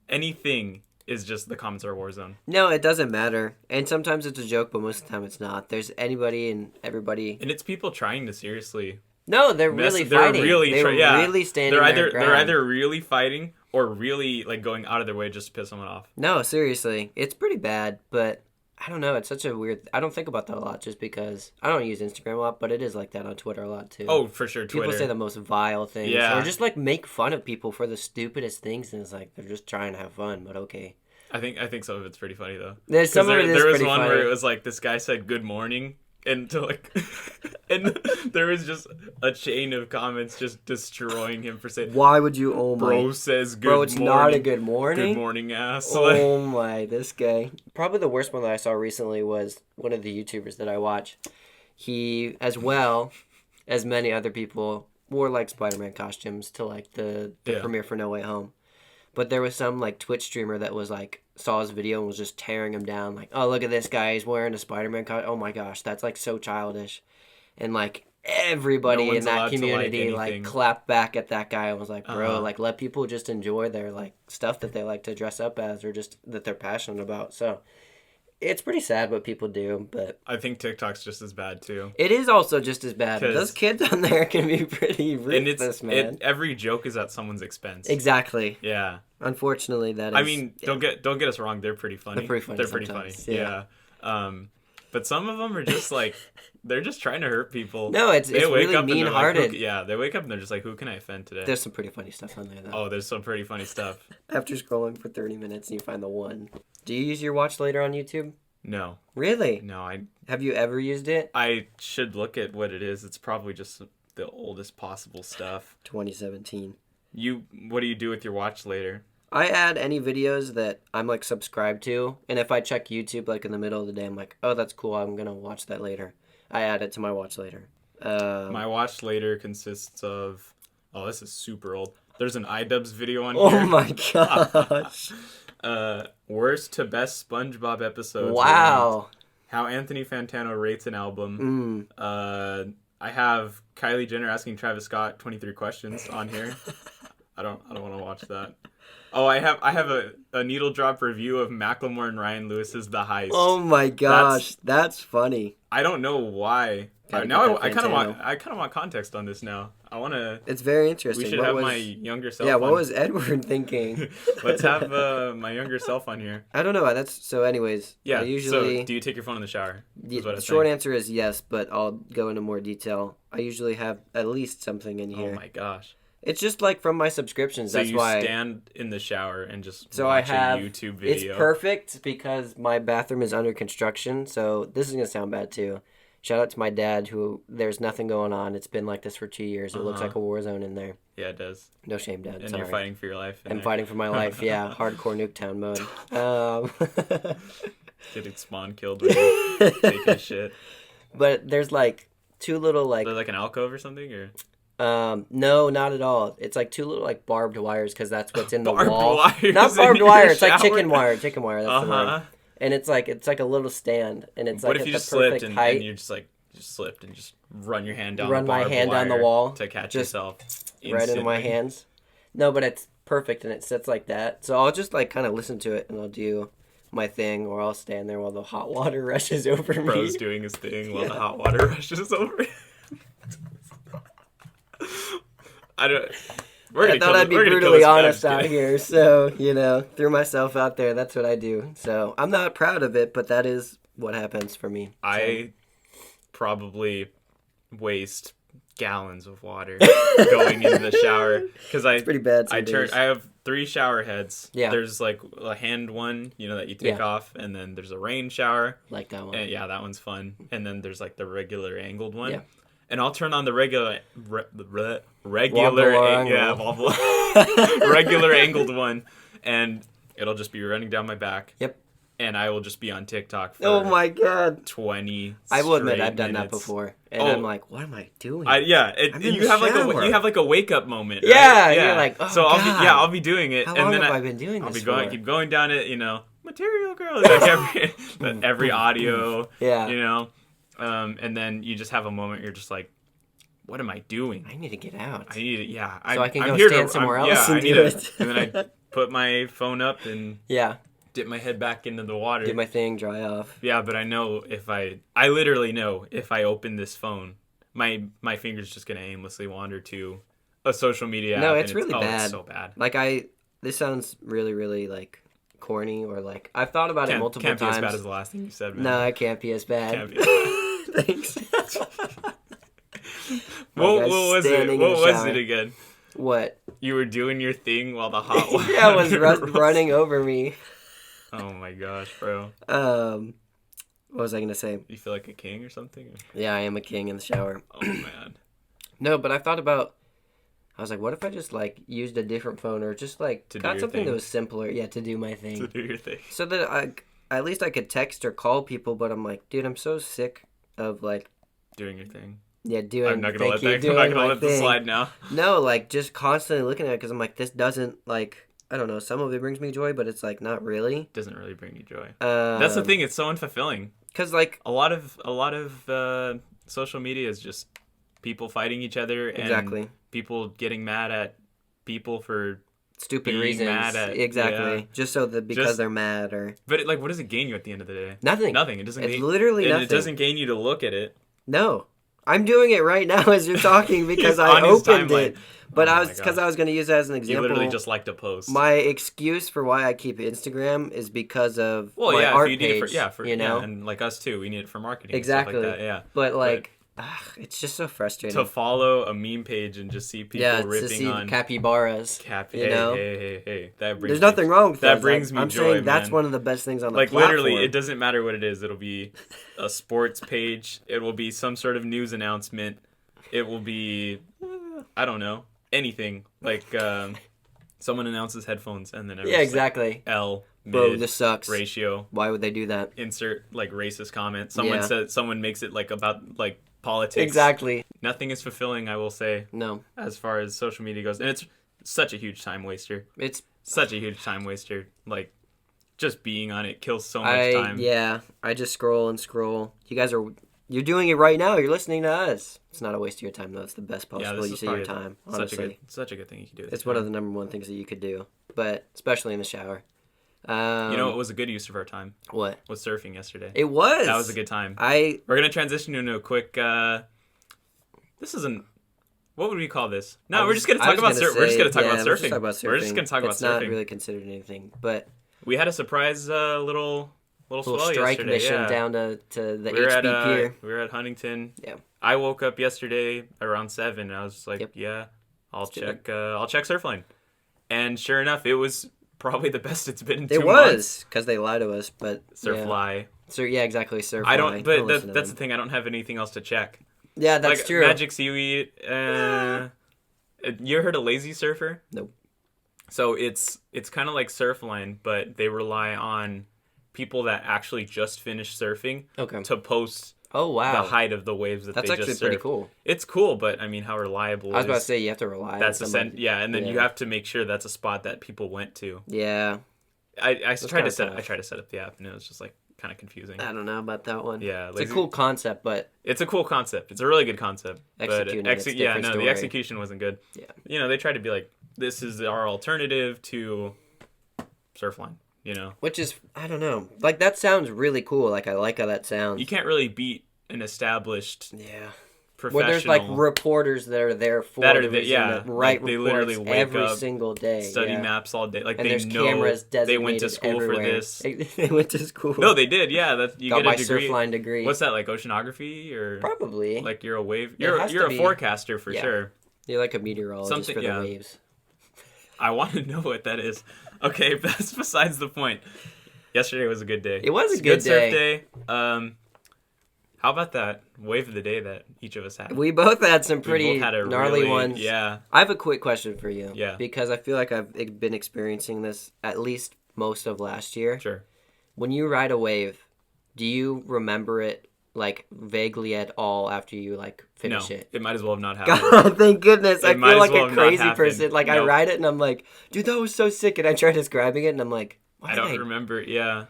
anything is just the comments are a war zone. No, it doesn't matter. And sometimes it's a joke, but most of the time it's not. There's anybody and everybody. And it's people trying to seriously. No, they're really fighting. They're really standing their ground. They're either really fighting or really like going out of their way just to piss someone off. No, seriously. It's pretty bad, but I don't know. It's such a weird... I don't think about that a lot just because... I don't use Instagram a lot, but it is like that on Twitter a lot too. Oh, for sure, Twitter. People say the most vile things. Yeah. Or just like make fun of people for the stupidest things, and it's like they're just trying to have fun, but okay. I think some of it's pretty funny though. There was one where it was like this guy said good morning and there was just a chain of comments just destroying him for saying. Why would you? Oh my! Bro says good morning. Bro, it's not a good morning. Good morning, ass. Oh my! This guy. Probably the worst one that I saw recently was one of the YouTubers that I watch. He, as well as many other people, wore like Spider-Man costumes to like the premiere for No Way Home. But there was some like Twitch streamer that was like saw his video and was just tearing him down. Like, oh, look at this guy. He's wearing a Spider-Man costume. Oh my gosh, that's like so childish. And like everybody in that community like clapped back at that guy and was like, bro, like let people just enjoy their like stuff that they like to dress up as or just that they're passionate about. So it's pretty sad what people do, but I think TikTok's just as bad too. It is also just as bad. Those kids on there can be pretty ruthless, man. Every joke is at someone's expense. Exactly. Yeah. Unfortunately, that is. I mean, don't get us wrong. They're pretty funny. They're pretty funny. Yeah. But some of them are just like they're just trying to hurt people. No, it's really mean-hearted. Like, they wake up and they're just like, who can I offend today? There's some pretty funny stuff on there, though. Oh, there's some pretty funny stuff. After scrolling for 30 minutes, and you find the one. Do you use your watch later on YouTube? No. Really? No, Have you ever used it? I should look at what it is. It's probably just the oldest possible stuff. 2017. What do you do with your watch later? I add any videos that I'm like subscribed to, and if I check YouTube like in the middle of the day, I'm like, oh, that's cool. I'm gonna watch that later. I add it to my watch later. My watch later consists of. Oh, this is super old. There's an iDubbbz video on here. Oh my gosh. Worst to best SpongeBob episodes. Wow. How Anthony Fantano rates an album. I have Kylie Jenner asking Travis Scott 23 questions on here. I don't want to watch that. Oh, I have a needle drop review of Macklemore and Ryan Lewis's The Heist. Oh my gosh, that's funny. I don't know why. Now I kind of want context on this now. I want to. It's very interesting. We should have my younger self. Yeah, what was Edward thinking? Let's have my younger self on here. I don't know. That's so. Anyways, yeah. So, do you take your phone in the shower? The short answer is yes, but I'll go into more detail. I usually have at least something in here. Oh my gosh. It's just like from my subscriptions. So that's why you stand in the shower and just watch a YouTube video. It's perfect because my bathroom is under construction. So this is gonna sound bad too. Shout out to my dad, who there's nothing going on. It's been like this for 2 years. It looks like a war zone in there. Yeah, it does. No shame, Dad. And sorry. You're fighting for your life. I'm fighting for my life. Yeah, hardcore Nuketown mode. Getting spawn killed when you're taking a shit. But there's like two little like. They're like an alcove or something, or. No, not at all. It's like two little like barbed wires because that's what's in the barbed wall. Wires not barbed wire. It's like shower? chicken wire. Chicken wire. That's the word. And it's like a little stand, and it's what like if you at just the perfect slipped height. And you just slipped and just run your hand down. Run my hand down the wall to catch just yourself instantly. Right into my hands. No, but it's perfect and it sits like that. So I'll just like kind of listen to it and I'll do my thing, or I'll stand there while the hot water rushes over me. Bro's doing his thing while the hot water rushes over. I thought I'd be brutally honest out here, so threw myself out there. That's what I do. So I'm not proud of it, but that is what happens for me. So. I probably waste gallons of water going into the shower because it's pretty bad. I have 3 shower heads. Yeah. There's like a hand one, that you take off, and then there's a rain shower. Like that one. And yeah, that one's fun. And then there's like the regular angled one. Yeah. And I'll turn on the regular regular angled one, and it'll just be running down my back. Yep. And I will just be on TikTok for oh my god 20 I will admit straight I've done that minutes. before. And I'm like, what am I doing? You have like a wake up moment. Yeah, right? you're like, oh, so God. I'll be doing it. How and long then have I been doing this for? Keep going down it, Material Girl, like every audio, yeah. And then you just have a moment you're just like, what am I doing? I need to get out. I need it, So I'm I can I'm go here stand somewhere else and do it. And then I put my phone up and yeah. dip my head back into the water. Get my thing dry off. Yeah, but I know I literally know if I open this phone, my finger's just gonna aimlessly wander to a social media app. No, it's really bad. It's so bad. Like this sounds really, really like corny or like I've thought about it multiple times. Can't be as bad as the last thing you said, man. No, it can't be as bad. Can't be as bad. Thanks. What was it? What was it again? What? You were doing your thing while the hot water yeah, it was running over me. Oh my gosh, bro. What was I gonna say? You feel like a king or something? Yeah, I am a king in the shower. Oh man. No, but I thought about. I was like, what if I just like used a different phone or just like got something that was simpler? Yeah, to do my thing. To do your thing. So that at least I could text or call people. But I'm like, dude, I'm so sick of like doing your thing. Yeah, doing. I'm not gonna let this slide now. No, like just constantly looking at it because I'm like, this doesn't like. I don't know. Some of it brings me joy, but it's like not really. Doesn't really bring you joy. That's the thing. It's so unfulfilling. Because like a lot of social media is just people fighting each other and people getting mad at people for stupid reasons. Just so that because they're mad or. But what does it gain you at the end of the day? Nothing. It doesn't. It's literally nothing. It doesn't gain you to look at it. No. I'm doing it right now as you're talking because I opened it. But I was going to use that as an example. You literally just like to post. My excuse for why I keep Instagram is because of my art page. And like us too, we need it for marketing. Exactly. And stuff like that, yeah. But it's just so frustrating to follow a meme page and just see people ripping to see on capybaras. Hey. There's nothing wrong with that. That brings me I'm joy, saying that's one of the best things on the platform. Literally, it doesn't matter what it is. It'll be a sports page. It will be some sort of news announcement. It will be, I don't know, anything. Like someone announces headphones and then exactly. L. Bro, this sucks. Ratio. Why would they do that? Insert racist comment. Someone makes it about politics. Exactly. Nothing is fulfilling, I will say. No. As far as social media goes. And it's such a huge time waster. It's such a huge time waster. Just being on it kills so much time. Yeah. I just scroll and scroll. You're doing it right now. You're listening to us. It's not a waste of your time, though. It's the best possible use of your time, honestly. Such a good thing you can do. It's one of the number one things that you could do, but especially in the shower. What was a good use of our time? What? Was surfing yesterday. It was. That was a good time. We're going to transition into a quick... this isn't... What would we call this? No, we're just going to talk about surfing. We're just going to talk about surfing. We're just going to talk about surfing. It's not really considered anything, but... We had a surprise little strike yesterday. Mission down to the HB pier. We were at Huntington. Yeah. I woke up yesterday around 7. And I was just like, I'll check Surfline. And sure enough, it was... probably the best it's been in 2 months. It was, because they lie to us, but... Surfly. Yeah, exactly, Surfly. I don't, but that's the thing, I don't have anything else to check. Yeah, that's true. Magic Seaweed, you ever heard of Lazy Surfer? Nope. So it's kind of like Surfline, but they rely on people that actually just finished surfing to post... Oh, wow. The height of the waves that they just surf. That's actually pretty cool. It's cool, but I mean, how reliable I was about to say, you have to rely on somebody. And then you have to make sure that's a spot that people went to. Yeah. I tried to set up the app, and it was just kind of confusing. I don't know about that one. Yeah. It's a cool concept, but... It's a cool concept. It's a really good concept. The execution wasn't good. Yeah. They tried to be like, this is our alternative to Surfline. Which is, I don't know. That sounds really cool. I like how that sounds. You can't really beat an established professional. Where there's reporters that are there for they literally wake every up, single day. Study maps all day. And there's cameras designated they went to school everywhere. for this. They went to school. No, they did. Yeah, you got get my a degree. Surfline degree. What's that, oceanography or probably? You're a wave. You're a forecaster for sure. You're like a meteorologist for the waves. I want to know what that is. Okay, that's besides the point. Yesterday was a good day. It was a good surf day. How about that wave of the day that each of us had? We both had some pretty gnarly ones. Yeah. I have a quick question for you. Yeah. Because I feel like I've been experiencing this at least most of last year. Sure. When you ride a wave, do you remember it like vaguely at all after you like finish No, it? it might as well have not happened. God, thank goodness. I might feel as like well a have not crazy happened. person. Like I Nope. ride it and I'm like, dude, that was so sick. And I try describing it and I'm like, I don't remember. Yeah.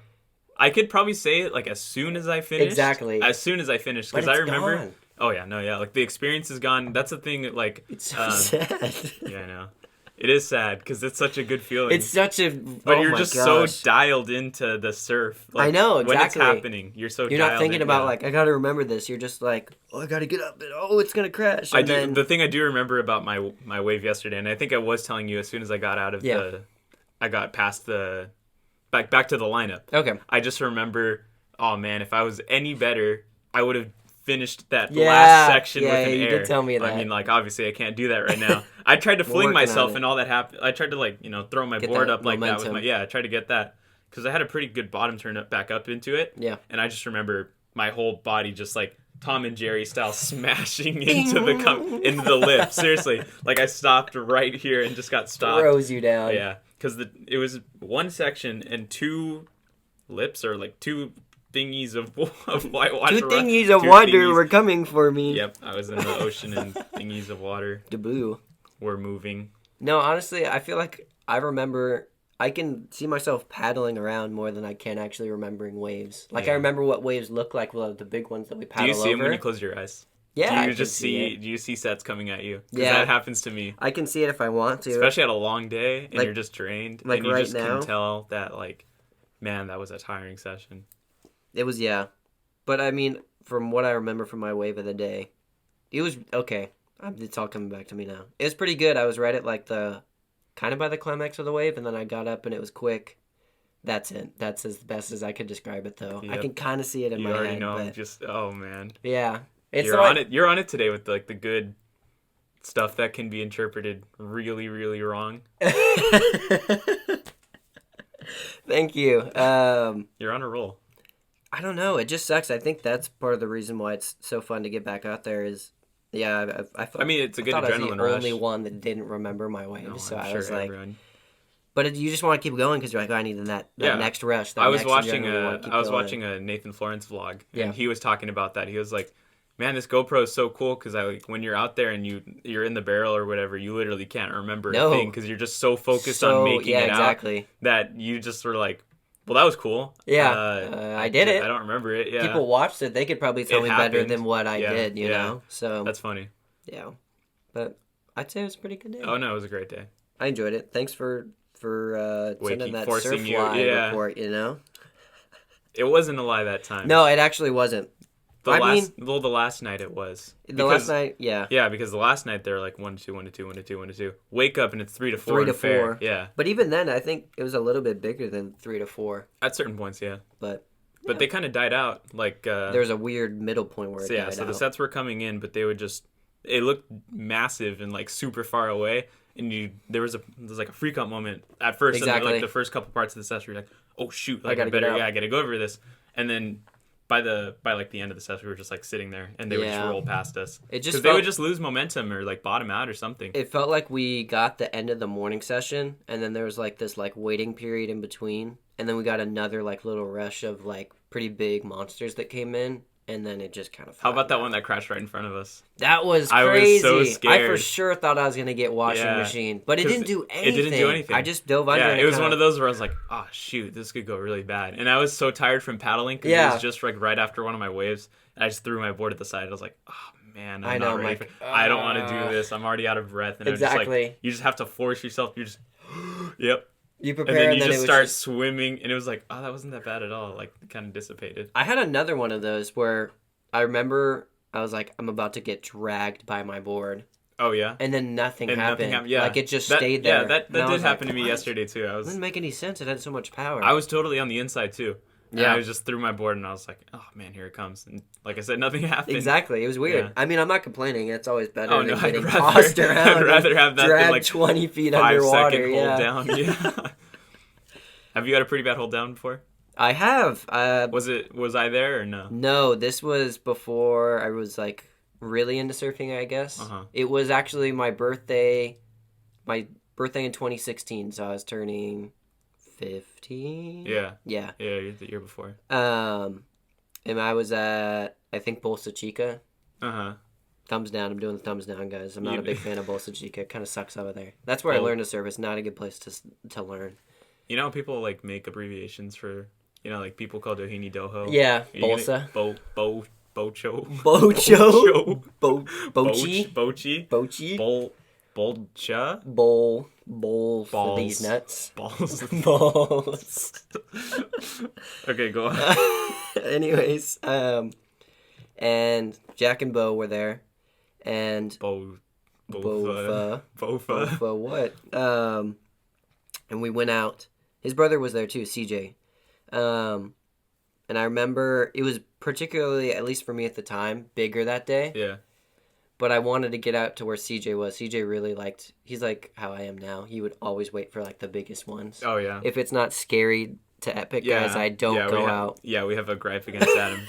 I could probably say it like as soon as I finished. Exactly. As soon as I finished. But Because I it's remember. gone. Oh, yeah. No, yeah. Like the experience is gone. That's the thing that like. It's so sad. Yeah, I know. It is sad because it's such a good feeling. It's such a. But you're just so dialed into the surf. Like, I know, exactly. When it's happening, you're so You're dialed not thinking in, about like, I gotta remember this. You're just like, oh, I gotta get up and oh, it's gonna crash. And then... The thing I do remember about my wave yesterday, and I think I was telling you as soon as I got out of I got past the, back to the lineup. Okay. I just remember, oh man, if I was any better, I would have finished that last section with an air. You did tell me that. I mean, like, obviously I can't do that right now. I tried to fling myself and all that happened. I tried to, like, throw my board up like that with I tried to get that. Because I had a pretty good bottom turn back up into it. Yeah. And I just remember my whole body just, like, Tom and Jerry style smashing into the lip. Seriously. Like, I stopped right here and just got stopped. Throws you down. Yeah. Because it was one section and two lips or, like, two thingies of whitewater. Two thingies of water were coming for me. Yep, I was in the ocean and thingies of water Deboo. were moving. No, honestly, I feel like I remember. I can see myself paddling around more than I can actually remembering waves. Like I remember what waves look like. Well, the big ones that we paddle over. Do you see them when you close your eyes? Yeah, Do you just see? Do you see sets coming at you? Yeah, that happens to me. I can see it if I want to. Especially at a long day and you're just drained. Like and you right just now. can tell that like, man, that was a tiring session. It was, yeah. But, I mean, from what I remember from my wave of the day, it was, okay. It's all coming back to me now. It was pretty good. I was right at, like, kind of by the climax of the wave, and then I got up and it was quick. That's it. That's as best as I could describe it, though. Yep. I can kind of see it in my head. You already know. But... Just, oh, man. Yeah. You're on it today with, like, the good stuff that can be interpreted really, really wrong. Thank you. You're on a roll. I don't know. It just sucks. I think that's part of the reason why it's so fun to get back out there is, I mean, it's a good adrenaline rush. I was the only one that didn't remember my wave, no, so I was like, everyone... But you just want to keep going because you're like, oh, I need that next rush. I was watching a Nathan Florence vlog, and he was talking about that. He was like, man, this GoPro is so cool because when you're out there and you're in the barrel or whatever, you literally can't remember a thing because you're just so focused on making it out that you just were like, well, that was cool. Yeah, I did it. I don't remember it. Yeah, people watched it. They could probably tell me better than what I did. You know, so that's funny. Yeah, but I'd say it was a pretty good day. Oh no, it was a great day. I enjoyed it. Thanks for sending that surf fly report. You know, it wasn't a lie that time. No, it actually wasn't. The last night it was. Last night, yeah. Yeah, because the last night they're like 1 to 2, 1 to 2, 1 to 2, 1 to 2. Wake up and it's 3 to 4. 3 to 4. Yeah. But even then, I think it was a little bit bigger than 3 to 4. At certain points, yeah. But they kind of died out. Like there was a weird middle point where it died out. So the sets were coming in, but they would just... It looked massive and like super far away. And there was like a freak out moment at first. Exactly. And like the first couple parts of the session, you're like, oh shoot, like I gotta go over this. And then... By like the end of the session, we were just like sitting there, and they would just roll past us. Because they would just lose momentum or like bottom out or something. It felt like we got the end of the morning session, and then there was like this like waiting period in between, and then we got another like little rush of like pretty big monsters that came in, and then it just kind of. How about that one that crashed right in front of us? That was crazy. I was so scared. I for sure thought I was gonna get washing machine, but it didn't do anything. It didn't do anything. I just dove under. Yeah, it was one of those where I was like, oh shoot, this could go really bad. And I was so tired from paddling because it was just like right after one of my waves. And I just threw my board at the side. I was like, oh man, I don't want to do this. I'm already out of breath. And exactly. Just like, you just have to force yourself. You just, yep. You prepare, and then you just start swimming, and it was like, oh, that wasn't that bad at all. Like, it kind of dissipated. I had another one of those where I remember I was like, I'm about to get dragged by my board. Oh, yeah? And then nothing happened. Yeah. Like, it just stayed there. Yeah, that did happen to me yesterday, too. It didn't make any sense. It had so much power. I was totally on the inside, too. Yeah. I just threw my board, and I was like, oh, man, here it comes. And like I said, nothing happened. Exactly. It was weird. Yeah. I mean, I'm not complaining. It's always better than getting tossed around. I'd rather have that than, like, 20 feet underwater. 5-second hold down. Yeah. Have you had a pretty bad hold down before? I have. Was I there or no? No, this was before I was like really into surfing, I guess. Uh-huh. It was actually my birthday in 2016, so I was turning 15. Yeah. Yeah. Yeah, the year before. And I was at, I think, Bolsa Chica. Uh-huh. Thumbs down. I'm doing the thumbs down, guys. I'm not a big fan of Bolsa Chica. It kind of sucks over there. That's where I learned to surf. It's not a good place to learn. You know, people like make abbreviations for, you know, like people call Doheny Doho. Yeah, Bolsa. Bocho. Bocho. Bochi. Bochi. Bolcha. Bowl for these nuts. Balls. Balls. Okay, go on. Anyways, and Jack and Bo were there, and Bofa what? And we went out. His brother was there too, CJ. And I remember it was particularly, at least for me at the time, bigger that day. Yeah. But I wanted to get out to where CJ was. CJ really liked, he's like how I am now. He would always wait for like the biggest ones. Oh, yeah. If it's not scary to epic guys, I don't go out. Yeah, we have a gripe against Adam.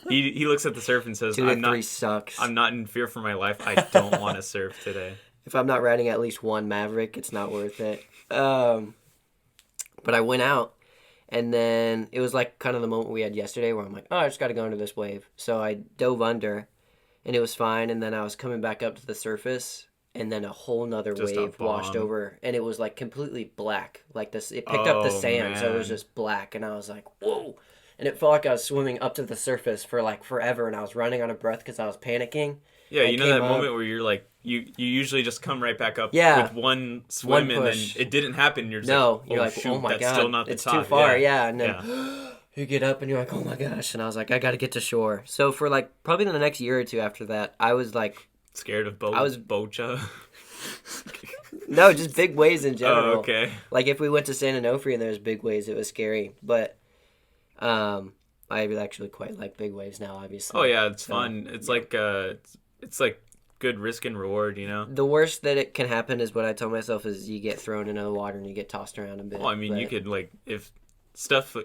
He looks at the surf and says, 2 to 3 sucks. I'm not in fear for my life. I don't want to surf today. If I'm not riding at least one Maverick, it's not worth it. But I went out, and then it was like kind of the moment we had yesterday where I'm like, oh, I just got to go under this wave. So I dove under, and it was fine. And then I was coming back up to the surface, and then a whole nother wave washed over, and it was like completely black. Like this, it picked up the sand, so it was just black. And I was like, whoa. And it felt like I was swimming up to the surface for like forever, and I was running out of breath because I was panicking. Yeah, you know that moment where you're like, you usually just come right back up with one swim, and then it didn't happen. You're just you're like, shoot, oh my that's god, still not the it's top. too far. Yeah, and then you get up and you're like, oh my gosh, and I was like, I got to get to shore. So for like probably the next year or two after that, I was like scared of Bocha. No, just big waves in general. Oh, okay. Like if we went to San Onofre and there was big waves, it was scary. But I actually quite like big waves now, obviously. Oh yeah, it's fun. It's like it's like good risk and reward, you know. The worst that it can happen is what I tell myself is you get thrown into the water and you get tossed around a bit. Well, I mean, you could like if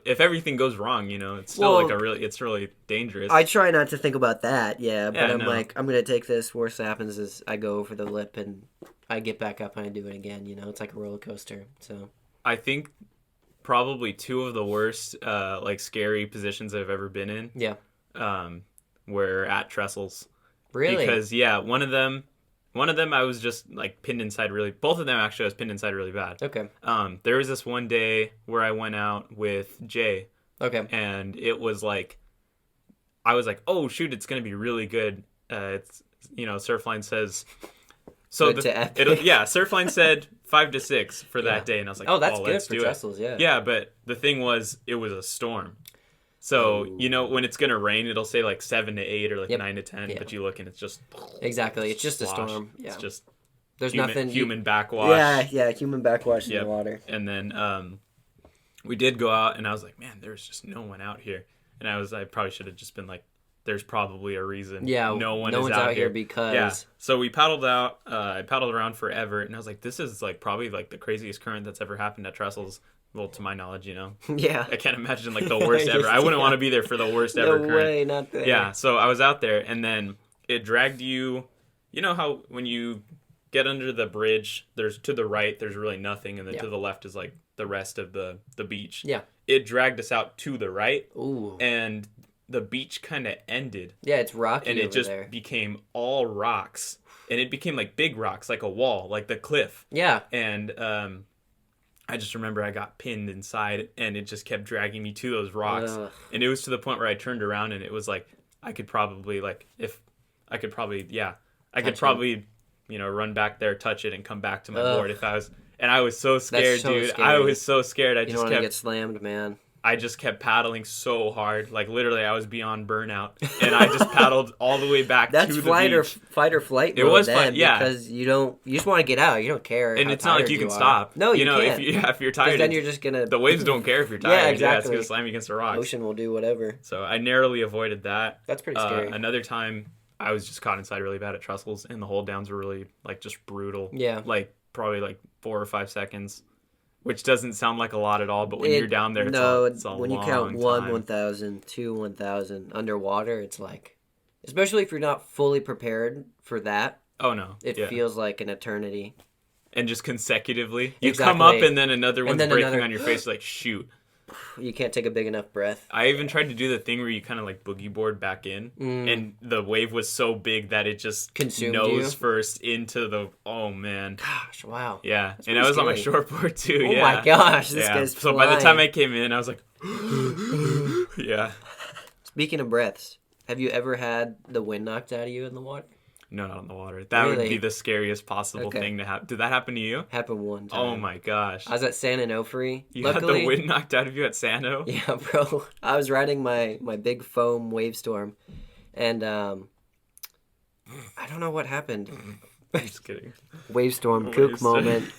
everything goes wrong, you know, it's still it's really dangerous. I try not to think about that, but I'm like, I'm gonna take this. Worst that happens is I go over the lip and I get back up and I do it again. You know, it's like a roller coaster. So I think probably 2 of the worst like scary positions I've ever been in. Yeah. Were at trestles. Really? Because one of them I was just like pinned inside really. Both of them actually I was pinned inside really bad. Okay. There was this one day where I went out with Jay. Okay. And it was like, I was like, oh shoot, it's gonna be really good. It's Surfline says. So Surfline said 5 to 6 for that day, and I was like, oh, that's good let's for do trestles, it. Yeah, but the thing was, it was a storm. So, when it's going to rain, it'll say like 7 to 8 or like 9 to 10, but you look and it's just... Exactly, it's just slosh. A storm. Yeah. It's just there's nothing... Human backwash. Yeah, human backwash in the water. And then we did go out, and I was like, man, there's just no one out here. And I probably should have just been like, there's probably a reason. Yeah, no one's out here because... Yeah, so we paddled out. I paddled around forever, and I was like, this is like probably like the craziest current that's ever happened at trestles. Well, to my knowledge, you know. Yeah. I can't imagine like the worst ever. I wouldn't want to be there for the worst ever current. No way, not there. Yeah, so I was out there, and then it dragged you. You know how when you get under the bridge, there's to the right, there's really nothing, and then to the left is like the rest of the beach. Yeah. It dragged us out to the right. Ooh. And the beach kind of ended. Yeah, it's rocky. And it just there. became all rocks. And it became like big rocks, like a wall, like the cliff. Yeah. And I just remember I got pinned inside, and it just kept dragging me to those rocks. Ugh. And it was to the point where I turned around, and it was like, I could probably, run back there, touch it, and come back to my board if I was. And I was so scared, dude. Scary. I was so scared. You don't want to get slammed, man. I just kept paddling so hard. Like, literally, I was beyond burnout. And I just paddled all the way back to the beach. That's fight or flight mode. It was fun, yeah. Because you just want to get out. You don't care. And it's not like you can stop. No, you can't. If you're tired, then you're just going to... The waves don't care if you're tired. Yeah, exactly. It's going to slam you against the rocks. Ocean will do whatever. So I narrowly avoided that. That's pretty scary. Another time, I was just caught inside really bad at trestles, and the hold downs were really, like, just brutal. Yeah. Like, probably, like, 4 or 5 seconds. Which doesn't sound like a lot at all, but when you're down there, it's a long when you count 1, time. 1,000, 2, 1,000 underwater, it's like, especially if you're not fully prepared for that. Oh no, it feels like an eternity. and just consecutively. You come up and then another one's breaking on your face. Like, shoot. You can't take a big enough breath. I even tried to do the thing where you kind of like boogie board back in, and the wave was so big that it just consumed nose you? First into the. Oh man! Gosh, wow. Yeah, and I was on my shortboard too. Oh my gosh, this guy's so flying. by the time I came in, I was like, yeah. Speaking of breaths, have you ever had the wind knocked out of you in the water? No, not in the water. That would be the scariest possible thing to happen. Did that happen to you? Happened one time. Oh my gosh. I was at San Onofre. You had the wind knocked out of you at Sano? Yeah, bro. I was riding my big foam wave storm, and I don't know what happened. I'm just kidding. Wave storm, kook moment.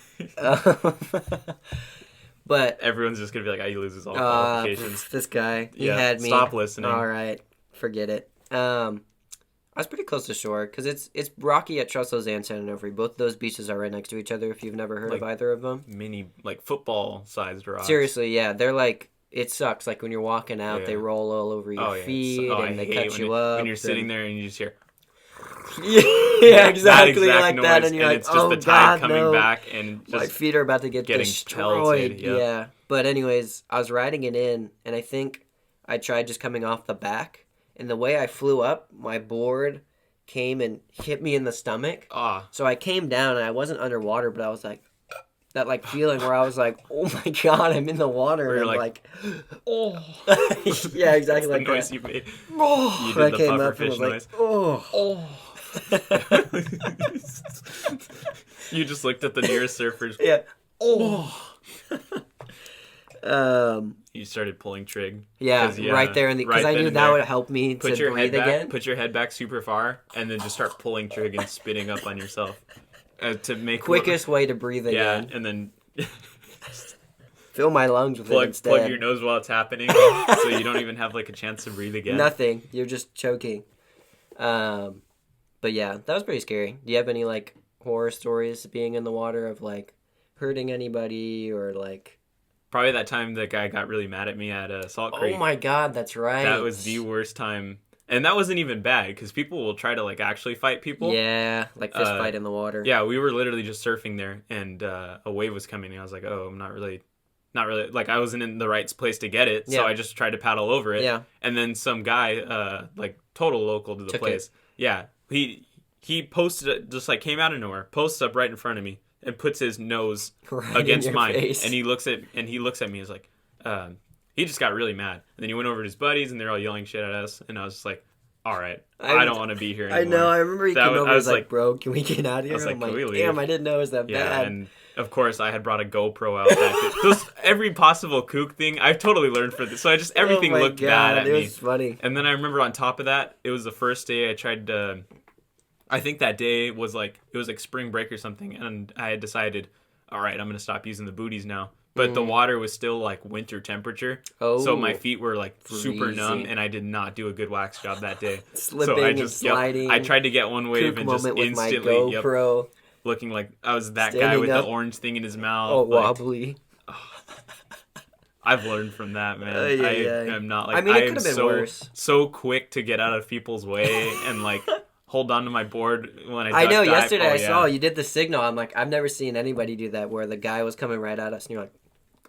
But everyone's just going to be like, he loses all qualifications. This guy, he had me. Stop listening. All right, forget it. I was pretty close to shore because it's rocky at Truslows and San Onofre. Both of those beaches are right next to each other. If you've never heard of either of them, mini football-sized rocks. Seriously, yeah, they're like it sucks. Like when you're walking out, they roll all over your feet and they cut you up. When you're sitting there and you just hear. Yeah, exactly like noise, that, and you're like, it's just the tide coming back, and just my feet are about to get destroyed. Yeah, but anyways, I was riding it in, and I think I tried just coming off the back. And the way I flew up, my board came and hit me in the stomach. So I came down and I wasn't underwater, but I was like, that like feeling where I was like, oh my God, I'm in the water. And I'm like, oh. Yeah, exactly like the noise that. you made. Oh. You did I the came up and was noise. like, oh. You just looked at the nearest surfers. Yeah. Oh. You started pulling trig. Yeah, right there in the because I knew that would help me to breathe again. Put your head back super far, and then just start pulling trig and spitting up on yourself to make quickest way to breathe again. Yeah, and then fill my lungs with it instead. Plug your nose while it's happening, so you don't even have like a chance to breathe again. Nothing. You're just choking. But yeah, that was pretty scary. Do you have any like horror stories being in the water of like hurting anybody or like? Probably that time the guy got really mad at me at Salt Creek. Oh my God, that's right. That was the worst time. And that wasn't even bad, because people will try to like actually fight people. Yeah, like fist fight in the water. Yeah, we were literally just surfing there, and a wave was coming, and I was like, oh, I'm not really, like I wasn't in the right place to get it, so I just tried to paddle over it. Yeah. And then some guy, like total local to the place. Yeah, he posted it, just like came out of nowhere, posts up right in front of me. And puts his nose against mine, face. and he looks at me. He's like, he just got really mad. And then he went over to his buddies, and they're all yelling shit at us. And I was just like, all right, I don't want to be here anymore. I know. I remember he came over. I was like, bro, can we get out of here? I was like, can we leave? Damn, I didn't know it was that bad. And of course, I had brought a GoPro out. Just every possible kook thing, I've totally learned for this. So everything looked bad at me. It was funny. And then I remember on top of that, it was the first day I tried to. I think that day was like it was like spring break or something, and I had decided. All right, I'm going to stop using the booties now. But the water was still like winter temperature. Oh. So my feet were like super numb, and I did not do a good wax job that day. Slipping and sliding. I tried to get one wave and just instantly looking like I was that guy with the orange thing in his mouth. Oh, wobbly. I've learned from that, man. I am not like I mean, it could have been worse. So quick to get out of people's way and like hold on to my board when I know. Yesterday I saw you did the signal. I'm like, I've never seen anybody do that where the guy was coming right at us and you're like,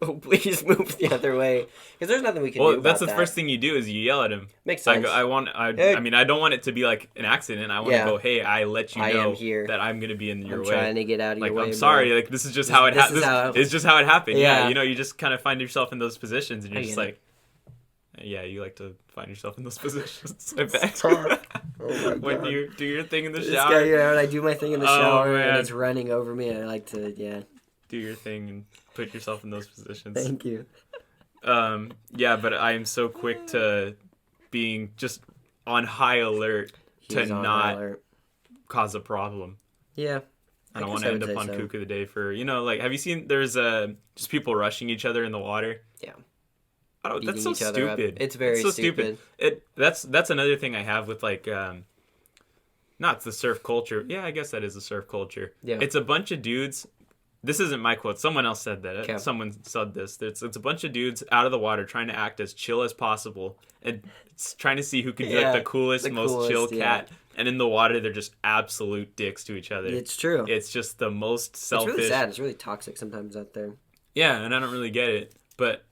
oh, please move the other way. Because there's nothing we can do about that's the first thing you do is you yell at him. Makes sense. I mean, I don't want it to to be like an accident. I want to go, hey, I let you know that I'm going to be in your way. I'm trying to get out of your way. I'm sorry. Like, this is just how it happened. It's just how it happened. Yeah. You just kind of find yourself in those positions and you're just like, yeah, you like to find yourself in those positions. I bet. Oh my God. When you do your thing in the this shower. Guy, when I do my thing in the shower and it's running over me, I like to, do your thing and put yourself in those positions. Thank you. Yeah, but I am so quick to being just on high alert to not cause a problem. Yeah. I don't want to end up on Kook of the Day for, like, have you seen, there's just people rushing each other in the water? Yeah. That's so stupid. It's very stupid. That's another thing I have with like not the surf culture. Yeah, I guess that is the surf culture. Yeah. It's a bunch of dudes This isn't my quote. Someone else said that. Okay. Someone said this. It's a bunch of dudes out of the water trying to act as chill as possible and trying to see who can be like the coolest, most chill cat. And in the water, they're just absolute dicks to each other. It's true. It's just the most selfish. It's really sad. It's really toxic sometimes out there. Yeah, and I don't really get it. But,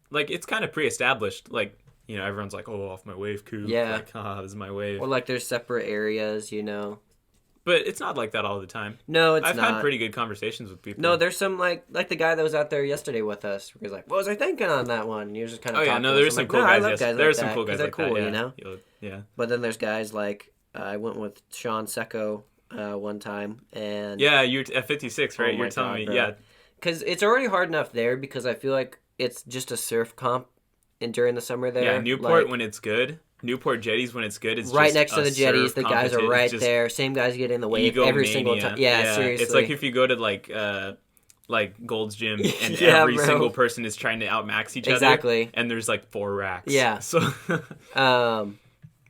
like, it's kind of pre-established. Like, you know, everyone's like, oh, off my wave, cool. Yeah. Like, this is my wave. Or, like, there's separate areas, you know. But it's not like that all the time. No, it's I've not. had pretty good conversations with people. No, there's some, like the guy that was out there yesterday with us. He was like, what was I thinking on that one? And he was just kind of talking. No, there's some cool guys. Yes, guys there's like some cool guys like cool, that, yeah. You know? Yeah. But then there's guys like, I went with Sean Secco one time. And yeah, you're at 56, right? You're telling me, bro. yeah. Because it's already hard enough there because I feel like it's just a surf comp during the summer there. Yeah, Newport when it's good. Newport jetties when it's good. It's right just next to the jetties. The guys are right there. Same guys get in the wave every single time. Yeah, seriously. It's like if you go to like Gold's Gym and every single person is trying to outmax each other. Exactly. And there's like 4 racks. Yeah. So.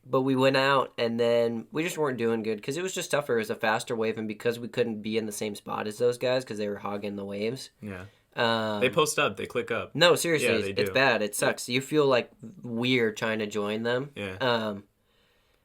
But we went out and then we just weren't doing good because it was just tougher. It was a faster wave, and because we couldn't be in the same spot as those guys because they were hogging the waves. Yeah. They post up. They click up. No, seriously, yeah, it's bad. It sucks. You feel like weird trying to join them. Yeah.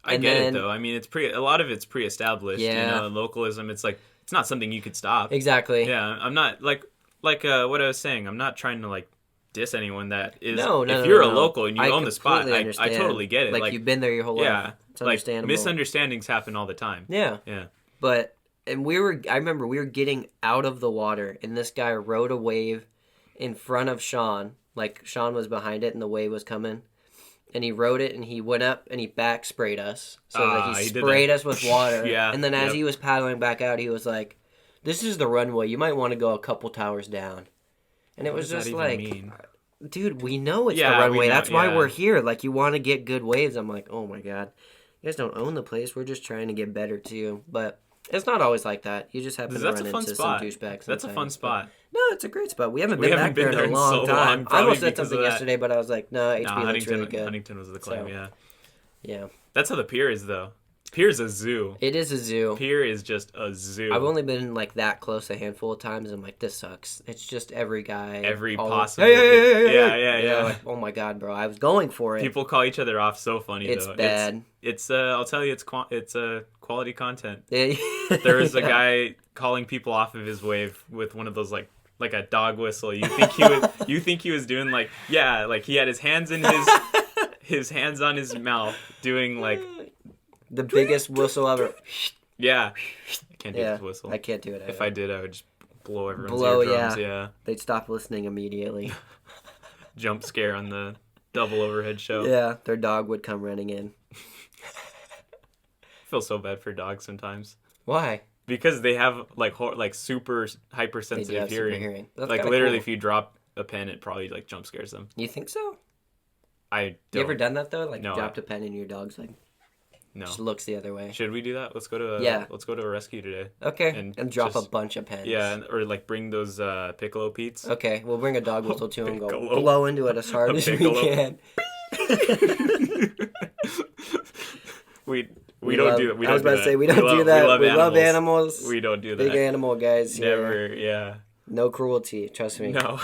I get it though. I mean, a lot of it's pre-established. Yeah. You know, localism. It's like it's not something you could stop. Exactly. Yeah. I'm not like what I was saying. I'm not trying to like diss anyone that is. No. If you're a local and you own the spot, I understand. totally get it. Like you've been there your whole life. Yeah. It's understandable. Like misunderstandings happen all the time. Yeah. Yeah. But I remember we were getting out of the water, and this guy rode a wave in front of Sean. Like, Sean was behind it, and the wave was coming. And he rode it, and he went up, and he back sprayed us. So that he sprayed us with water. Yeah. And then as he was paddling back out, he was like, this is the runway. You might want to go a couple towers down. And it was just like, dude, we know it's the runway. That's why we're here. Like, you want to get good waves. I'm like, oh, my God. You guys don't own the place. We're just trying to get better, too. But it's not always like that. You just happen to run into some douchebags. That's a fun spot. No, it's a great spot. We haven't been back there in a long time. I almost said something yesterday, but I was like, no, HB looks really good. Huntington was the claim, Yeah. That's how the pier is, though. Pier's a zoo. It is a zoo. Pier is just a zoo. I've only been like that close a handful of times, and I'm like, this sucks. It's just every guy. Possible. Hey. Yeah. Like, oh my God, bro. I was going for it. People call each other off so funny, it's though. Bad. It's I'll tell you, it's quality content. Yeah. There was a guy calling people off of his wave with one of those like a dog whistle. You think he was doing like he had his hands in his hands on his mouth doing like the biggest whistle ever. Yeah. I can't do this whistle. I can't do it. If I did, I would just blow everyone's eardrums. Yeah. They'd stop listening immediately. Jump scare on the double overhead show. Yeah, their dog would come running in. I feel so bad for dogs sometimes. Why? Because they have like super hypersensitive hearing. Like literally, if you drop a pen, it probably like jump scares them. You think so? I don't. You ever done that though? Like no, dropped a pen and your dog's like just looks the other way. Should we do that? Let's go to a rescue today. Okay. And drop a bunch of pens. Yeah, or like bring those Piccolo Pete's. Okay, we'll bring a dog whistle too and go blow into it as hard as we can. We don't do that. I was about to say, we don't do that. We love animals. We don't do that. Big animal guys here. Never, yeah. No cruelty, trust me. No.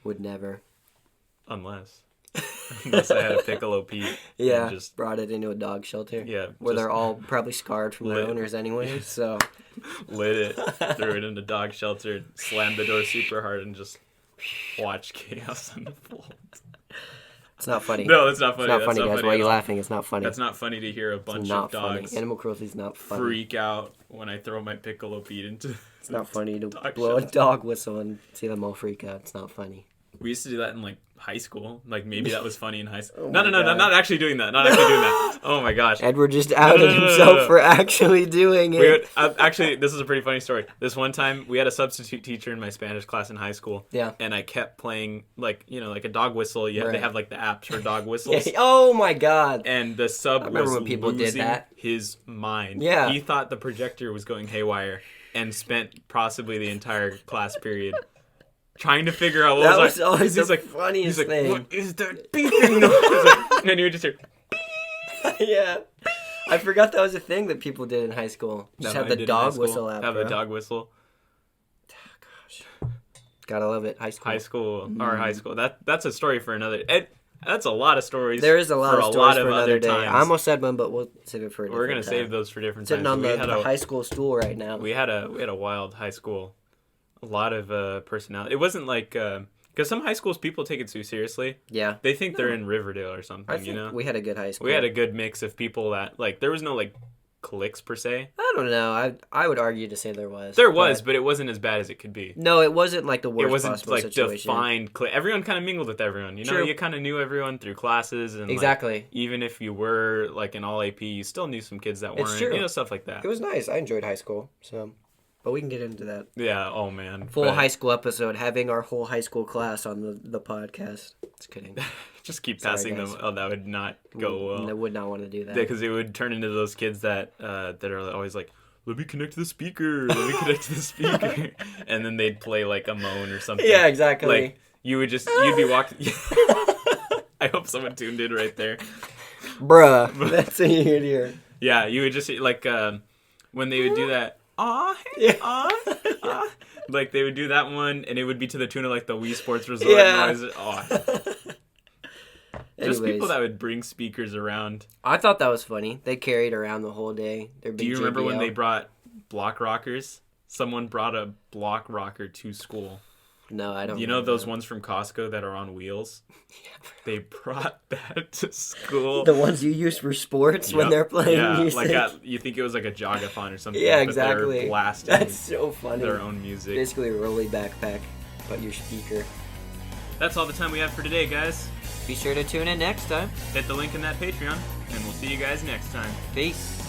Would never. Unless I had a Piccolo Pete. Yeah, just brought it into a dog shelter. Yeah. Where they're all probably scarred from their owners anyway, so. Lit it, threw it in the dog shelter, slammed the door super hard, and just watched chaos unfold. It's not funny. No, it's not funny. It's not funny, guys. Why are you laughing? It's not funny. That's not funny to hear a bunch of dogs. Animal cruelty is not funny. Freak out when I throw my Piccolo Pete into. It's not funny to blow a dog whistle and see them all freak out. It's not funny. We used to do that in like high school. Like maybe that was funny in high school. No, not actually doing that. Oh my gosh. Edward just outed himself for actually doing it. Actually, this is a pretty funny story. This one time we had a substitute teacher in my Spanish class in high school. Yeah. And I kept playing like a dog whistle. They have like the apps for dog whistles. Oh my God. And the sub was when people losing his mind. Yeah. He thought the projector was going haywire and spent possibly the entire class period trying to figure out what was always the funniest thing. What is that beeping noise? And you would just hear. Yeah. I forgot that was a thing that people did in high school. Just have the dog whistle app. Have the dog whistle. Gotta love it. High school. High school. That's a story for another. That's a lot of stories. There is a lot of stories for another day. Times. I almost said one, but we'll save it for a different time. We're gonna save those for different Sitting times. Sitting on the high school stool right now. We had a wild high school. A lot of personality. It wasn't like because some high schools people take it too seriously. Yeah. They think they're in Riverdale or something. I think we had a good high school. We had a good mix of people that like there was no like cliques per se. I don't know. I would argue to say there was. There was, but it wasn't as bad as it could be. No, it wasn't like the worst possible situation. It wasn't like defined clique. Everyone kind of mingled with everyone. You know, you kind of knew everyone through classes and exactly. Like, even if you were like an all AP, you still knew some kids that weren't. It's true. You know, stuff like that. It was nice. I enjoyed high school. So, but we can get into that. Yeah. Oh man. Full high school episode, having our whole high school class on the podcast. Just kidding. Just keep passing them. Oh, that would not go well. I would not want to do that. Yeah, because it would turn into those kids that are always like, let me connect to the speaker. Let me connect to the speaker. And then they'd play like a moan or something. Yeah, exactly. Like you'd be walking. I hope someone tuned in right there. Bruh. That's what you hear. Yeah, you would just like when they would do that. Like they would do that one, and it would be to the tune of like the Wii Sports Resort noise. Just people that would bring speakers around. I thought that was funny. They carried around the whole day. Do you remember when they brought block rockers? Someone brought a block rocker to school. No, I don't. You know those ones from Costco that are on wheels? Yeah. They brought that to school. The ones you use for sports when they're playing music? Like you think it was like a jogathon or something. Yeah, exactly. But they're blasting That's so funny. Their own music. Basically a rolly backpack, but your speaker. That's all the time we have for today, guys. Be sure to tune in next time. Hit the link in that Patreon, and we'll see you guys next time. Peace.